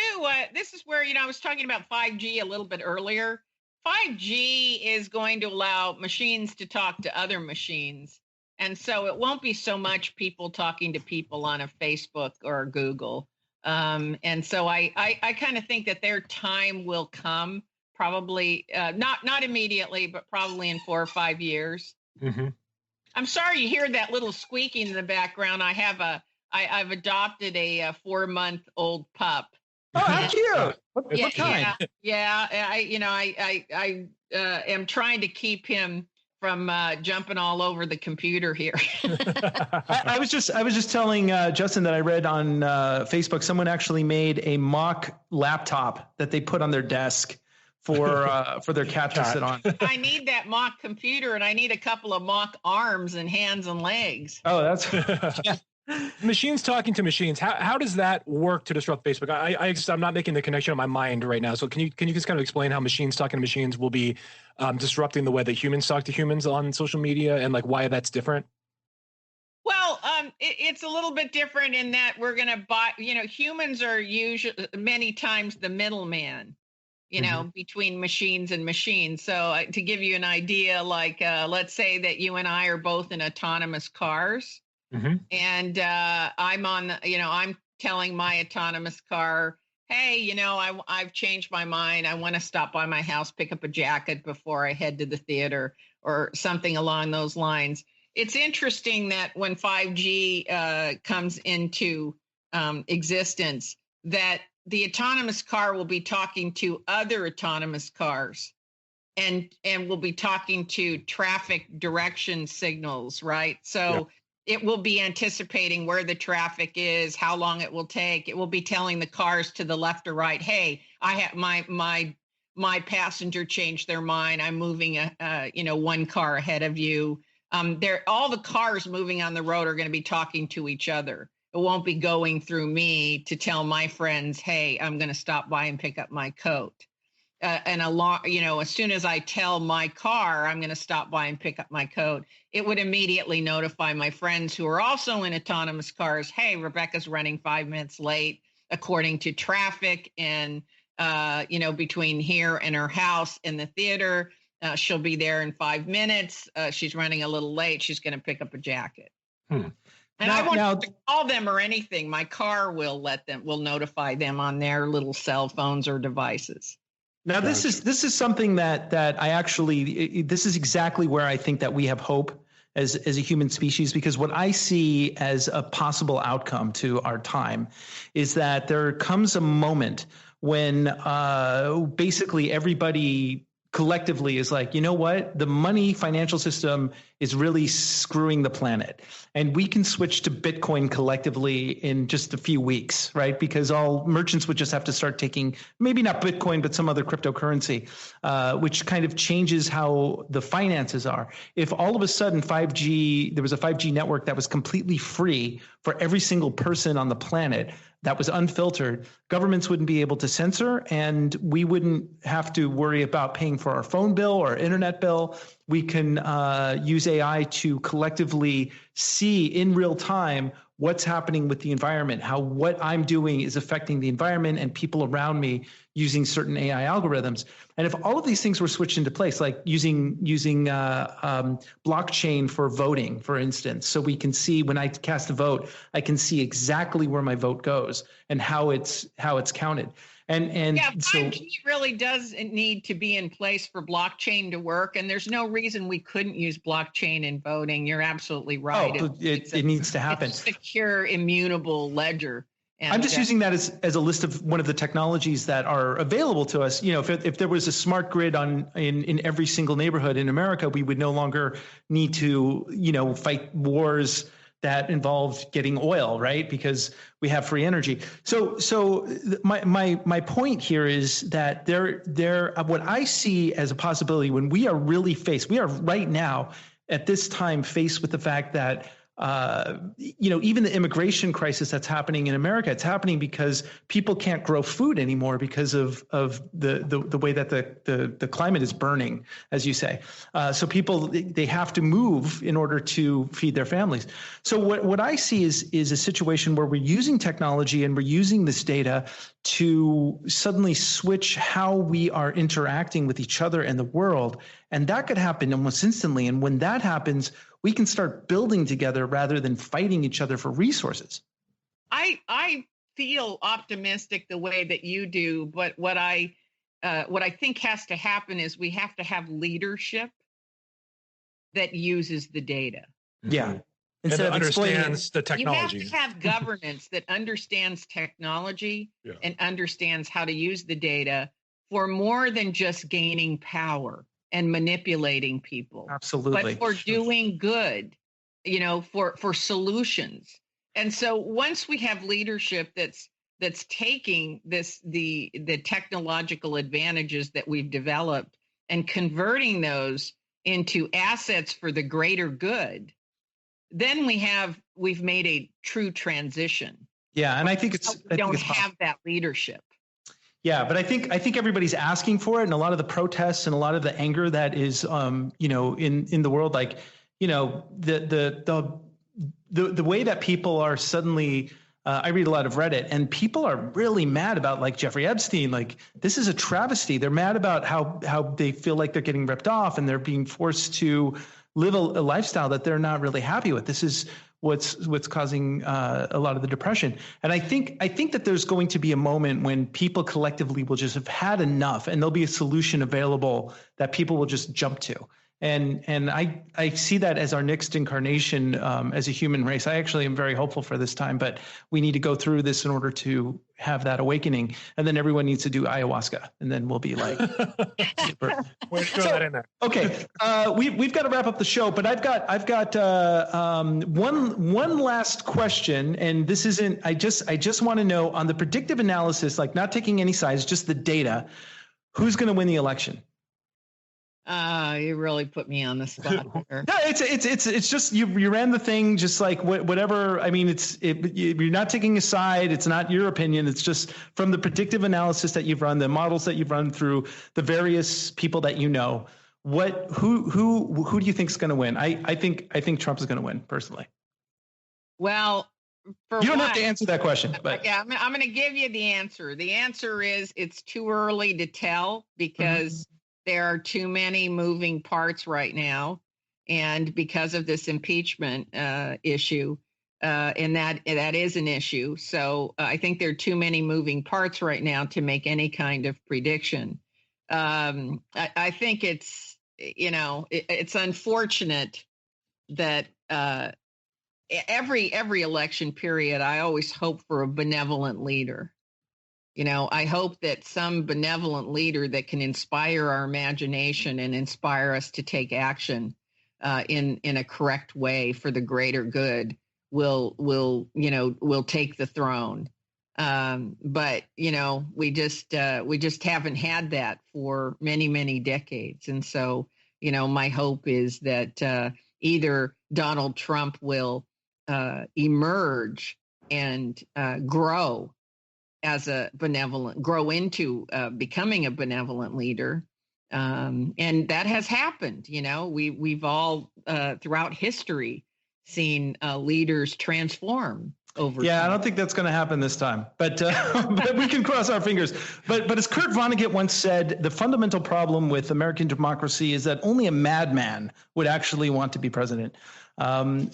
S8: This is where, I was talking about 5G a little bit earlier. 5G is going to allow machines to talk to other machines. And so it won't be so much people talking to people on a Facebook or a Google. And so I kind of think that their time will come, probably not immediately, but probably in 4 or 5 years.
S5: Mm-hmm.
S8: I'm sorry you hear that little squeaking in the background. I've adopted a 4-month-old pup.
S4: Oh, how cute! What kind?
S8: Yeah. I am trying to keep him from jumping all over the computer here.
S4: I was just telling Justin that I read on Facebook someone actually made a mock laptop that they put on their desk for their cat to sit on.
S8: I need that mock computer, and I need a couple of mock arms and hands and legs.
S4: Oh, that's. Yeah.
S5: Machines talking to machines. How does that work to disrupt Facebook? I'm not making the connection in my mind right now. So can you just kind of explain how machines talking to machines will be disrupting the way that humans talk to humans on social media, and like why that's different?
S8: Well, it's a little bit different in that we're going to buy. Humans are usually many times the middleman. Between machines and machines. So to give you an idea, like let's say that you and I are both in autonomous cars.
S5: Mm-hmm.
S8: And I'm telling my autonomous car, hey, I've changed my mind. I want to stop by my house, pick up a jacket before I head to the theater or something along those lines. It's interesting that when 5G comes into existence, that the autonomous car will be talking to other autonomous cars and will be talking to traffic direction signals, right? So it will be anticipating where the traffic is, how long it will take. It will be telling the cars to the left or right, hey, I have my passenger changed their mind. I'm moving one car ahead of you. All the cars moving on the road are going to be talking to each other. It won't be going through me to tell my friends, hey, I'm going to stop by and pick up my coat. As soon as I tell my car I'm going to stop by and pick up my coat, it would immediately notify my friends who are also in autonomous cars, hey, Rebecca's running 5 minutes late according to traffic and, between here and her house and the theater. She'll be there in 5 minutes. She's running a little late. She's going to pick up a jacket. And I won't call them or anything. My car will notify them on their little cell phones or devices.
S4: Now, this is something that I actually, this is exactly where I think that we have hope as a human species, because what I see as a possible outcome to our time is that there comes a moment when basically everybody collectively is like, you know what, the money financial system is really screwing the planet. And we can switch to Bitcoin collectively in just a few weeks, right? Because all merchants would just have to start taking, maybe not Bitcoin, but some other cryptocurrency, which kind of changes how the finances are. If all of a sudden there was a 5G network that was completely free for every single person on the planet, that was unfiltered, governments wouldn't be able to censor, and we wouldn't have to worry about paying for our phone bill or internet bill. We can use AI to collectively see in real time what's happening with the environment, how what I'm doing is affecting the environment and people around me using certain AI algorithms. And if all of these things were switched into place, like using blockchain for voting, for instance, so we can see when I cast a vote, I can see exactly where my vote goes and how it's counted. And
S8: yeah, 5G
S4: so
S8: really does need to be in place for blockchain to work. And there's no reason we couldn't use blockchain in voting. You're absolutely right.
S4: It needs to happen.
S8: It's a secure, immutable ledger. And
S4: I'm just using that as a list of one of the technologies that are available to us. You know, if there was a smart grid in every single neighborhood in America, we would no longer need to, you know, fight wars that involved getting oil, right? Because we have free energy. So my point here is that what I see as a possibility when we are really we are right now at this time faced with the fact that you know, even the immigration crisis that's happening in America, it's happening because people can't grow food anymore because of the way that the climate is burning, as you say. So people, they have to move in order to feed their families. So what I see is a situation where we're using technology and we're using this data to suddenly switch how we are interacting with each other and the world. And that could happen almost instantly. And when that happens, we can start building together rather than fighting each other for resources.
S8: I feel optimistic the way that you do, but what I think has to happen is we have to have leadership that uses the data.
S4: Yeah.
S5: Instead of understands the technology.
S8: You have to have governance that understands technology and understands how to use the data for more than just gaining power and manipulating people.
S4: Absolutely.
S8: But for doing good, you know, for solutions. And so once we have leadership that's taking the technological advantages that we've developed and converting those into assets for the greater good, then we've made a true transition.
S4: Yeah, and I think
S8: we don't have that leadership.
S4: Yeah, but I think everybody's asking for it, and a lot of the protests and a lot of the anger that is, you know, in the world, like, you know, the way that people are suddenly. I read a lot of Reddit, and people are really mad about, like, Jeffrey Epstein. Like, this is a travesty. They're mad about how they feel like they're getting ripped off and they're being forced to live a lifestyle that they're not really happy with. This is what's causing a lot of the depression. And I think that there's going to be a moment when people collectively will just have had enough, and there'll be a solution available that people will just jump to. And I see that as our next incarnation as a human race. I actually am very hopeful for this time, but we need to go through this in order to have that awakening. And then everyone needs to do ayahuasca, and then we'll be like, super.
S5: We'll throw that in there.
S4: Okay, we've got to wrap up the show, but I've got one last question, and this isn't. I just want to know, on the predictive analysis, like not taking any sides, just the data, who's going to win the election?
S8: You really put me on the spot here.
S4: No, it's just you ran the thing just like whatever. I mean, you're not taking a side. It's not your opinion. It's just from the predictive analysis that you've run, the models that you've run through, the various people that you know. Who do you think is going to win? I think Trump is going to win personally.
S8: Well,
S4: you don't have to answer that question, but
S8: yeah, I'm going to give you the answer. The answer is it's too early to tell because there are too many moving parts right now, and because of this impeachment issue, and that is an issue. So I think there are too many moving parts right now to make any kind of prediction. I think it's, you know, it's unfortunate that every election period, I always hope for a benevolent leader. You know, I hope that some benevolent leader that can inspire our imagination and inspire us to take action in a correct way for the greater good will take the throne. But, you know, we just haven't had that for many, many decades. And so, you know, my hope is that either Donald Trump will emerge and grow into becoming a benevolent leader. And that has happened. You know, we've all throughout history seen leaders transform over.
S4: Yeah,
S8: time.
S4: I don't think that's going to happen this time, but but we can cross our fingers. But as Kurt Vonnegut once said, the fundamental problem with American democracy is that only a madman would actually want to be president. Okay,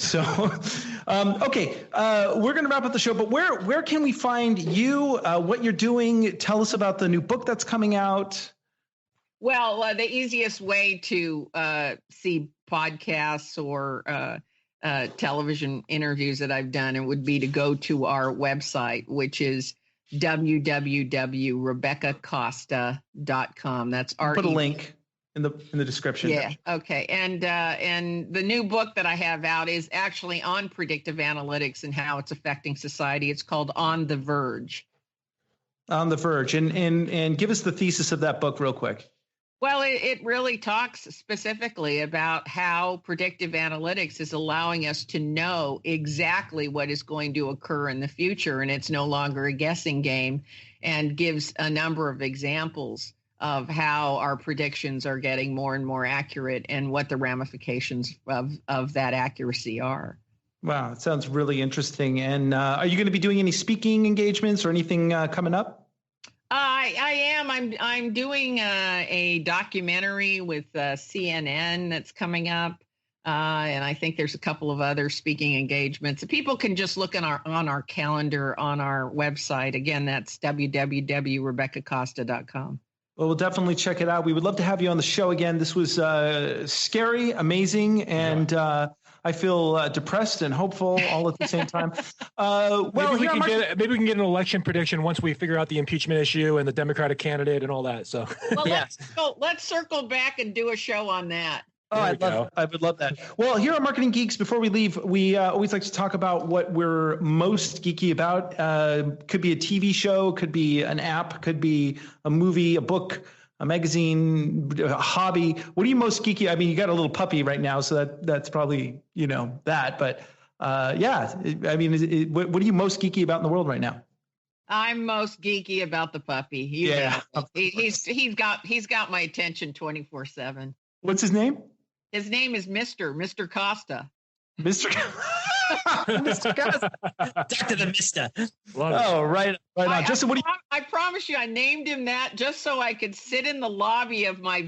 S4: we're going to wrap up the show, but where can we find you, what you're doing? Tell us about the new book that's coming out.
S8: Well, the easiest way to see podcasts or television interviews that I've done, it would be to go to our website, which is www.rebeccacosta.com. That's
S4: Put a link in the description.
S8: Yeah. Okay. And the new book that I have out is actually on predictive analytics and how it's affecting society. It's called On the Verge.
S4: On the Verge. And give us the thesis of that book real quick.
S8: Well, it really talks specifically about how predictive analytics is allowing us to know exactly what is going to occur in the future. And it's no longer a guessing game, and gives a number of examples of how our predictions are getting more and more accurate and what the ramifications of that accuracy are.
S4: Wow, it sounds really interesting. And are you going to be doing any speaking engagements or anything coming up?
S8: I am. I'm doing a documentary with CNN that's coming up, and I think there's a couple of other speaking engagements. People can just look on our calendar on our website. Again, that's www.rebeccacosta.com.
S4: Well, we'll definitely check it out. We would love to have you on the show again. This was scary, amazing, and I feel depressed and hopeful all at the same time.
S5: Maybe we can get an election prediction once we figure out the impeachment issue and the Democratic candidate and all that. So,
S8: well, let's circle back and do a show on that.
S4: Oh, I would love that. Well, here on Marketing Geeks, before we leave, we always like to talk about what we're most geeky about. Could be a TV show, could be an app, could be a movie, a book, a magazine, a hobby. What are you most geeky? I mean, you got a little puppy right now, so that's probably, that. But yeah, I mean, what are you most geeky about in the world right now?
S8: I'm most geeky about the puppy. He's got my attention 24/7.
S4: What's his name?
S8: His name is Mr. Costa.
S4: Mr. Costa.
S9: Dr. the Mister.
S4: Oh, right on. Justin,
S8: I promise you, I named him that just so I could sit in the lobby of my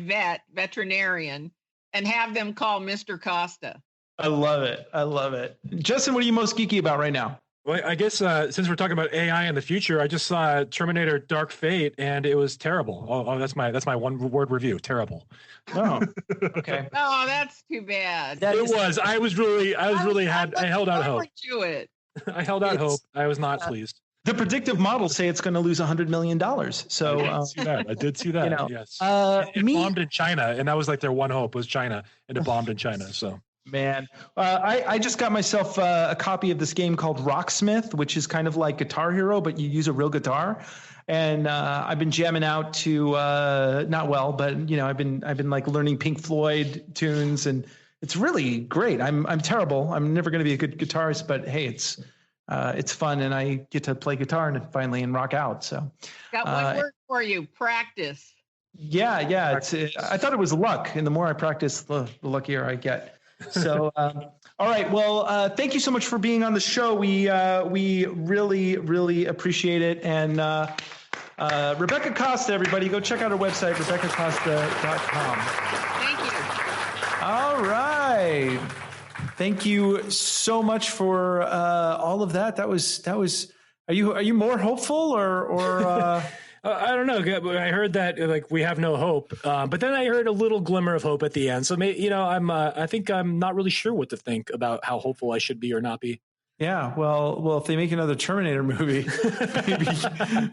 S8: veterinarian and have them call Mr. Costa.
S4: I love it. Justin, what are you most geeky about right now?
S5: Well, I guess since we're talking about AI in the future, I just saw Terminator Dark Fate, and it was terrible. Oh, that's my one word review. Terrible.
S4: Oh, okay.
S8: Oh, that's too bad.
S5: I held out hope. I held out hope. I was not pleased.
S4: The predictive models say it's going to lose $100 million. So
S5: I did see that. Yes. It bombed in China, and that was like their one hope was China, and it bombed in China. So.
S4: Man, I just got myself a copy of this game called Rocksmith, which is kind of like Guitar Hero, but you use a real guitar. And I've been jamming out to not well, but I've been like learning Pink Floyd tunes, and it's really great. I'm terrible. I'm never going to be a good guitarist, but hey, it's fun, and I get to play guitar and finally and rock out. So
S8: got one word for you: practice.
S4: Yeah. I thought it was luck, and the more I practice, the luckier I get. So, all right. Well, thank you so much for being on the show. We really, really appreciate it. And Rebecca Costa, everybody, go check out our website, rebeccacosta.com.
S8: Thank you.
S4: All right. Thank you so much for all of that. That was. Are you more hopeful or?
S5: I don't know. I heard that like we have no hope, but then I heard a little glimmer of hope at the end. So maybe, I think I'm not really sure what to think about how hopeful I should be or not be.
S4: Yeah, well, if they make another Terminator movie,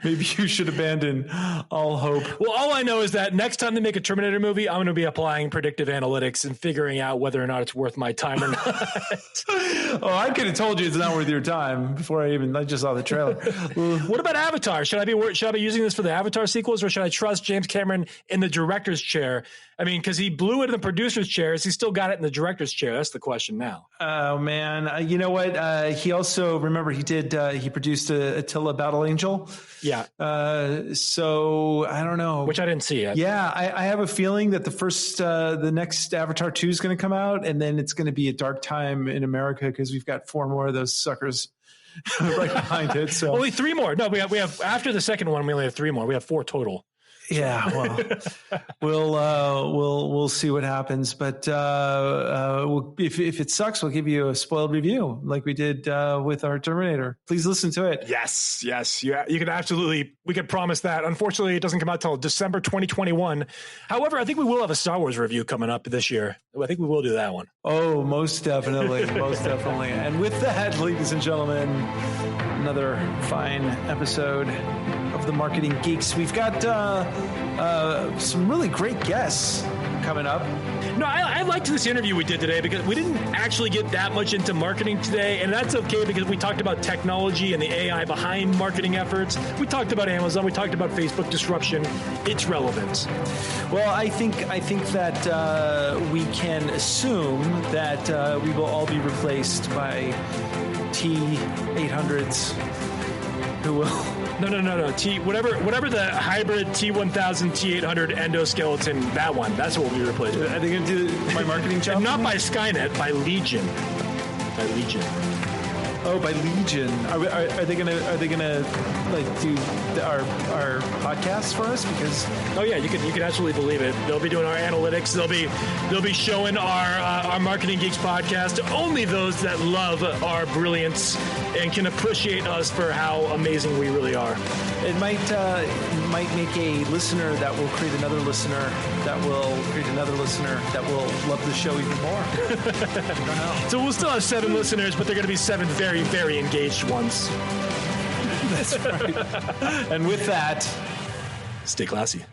S4: maybe you should abandon all hope.
S5: Well, all I know is that next time they make a Terminator movie, I'm going to be applying predictive analytics and figuring out whether or not it's worth my time or not.
S4: Oh, I could have told you it's not worth your time before I just saw the trailer.
S5: What about Avatar? Should I be using this for the Avatar sequels, or should I trust James Cameron in the director's chair? I mean, because he blew it in the producer's chair, he still got it in the director's chair. That's the question now.
S4: Oh man, you know what? He also he produced Attila Battle Angel.
S5: Yeah.
S4: So I don't know.
S5: Which I didn't see yet.
S4: Yeah, I have a feeling that the next Avatar 2 is going to come out, and then it's going to be a dark time in America because we've got 4 more of those suckers right behind it. So
S5: only 3 more. No, we have after the second one, we only have 3 more. We have 4 total.
S4: Yeah, well, we'll see what happens. But if it sucks, we'll give you a spoiled review like we did with our Terminator. Please listen to it.
S5: Yes. Yeah, you can absolutely. We can promise that. Unfortunately, it doesn't come out till December 2021. However, I think we will have a Star Wars review coming up this year. I think we will do that one.
S4: Oh, most definitely, most definitely. And with that, ladies and gentlemen, another fine episode of the Marketing Geeks. We've got some really great guests coming up.
S5: No, I liked this interview we did today because we didn't actually get that much into marketing today, and that's okay because we talked about technology and the AI behind marketing efforts. We talked about Amazon. We talked about Facebook disruption. It's relevant.
S4: Well, I think that we can assume that we will all be replaced by T800s who will...
S5: No. Whatever the hybrid T1000, T800 endoskeleton, that one, that's what we'll be replaced with.
S4: Are they going to do my marketing job?
S5: And not by Skynet, by Legion. By Legion.
S4: Oh, by Legion. Are they gonna like do our podcasts for us? Because
S5: you can absolutely believe it. They'll be doing our analytics. They'll be showing our Marketing Geeks podcast. Only those that love our brilliance and can appreciate us for how amazing we really are.
S4: It might make a listener that will create another listener that will create another listener that will love the show even more. I don't know.
S5: So we'll still have 7 listeners, but they're going to be 7 very, very engaged ones.
S4: That's right. And with that,
S5: stay classy.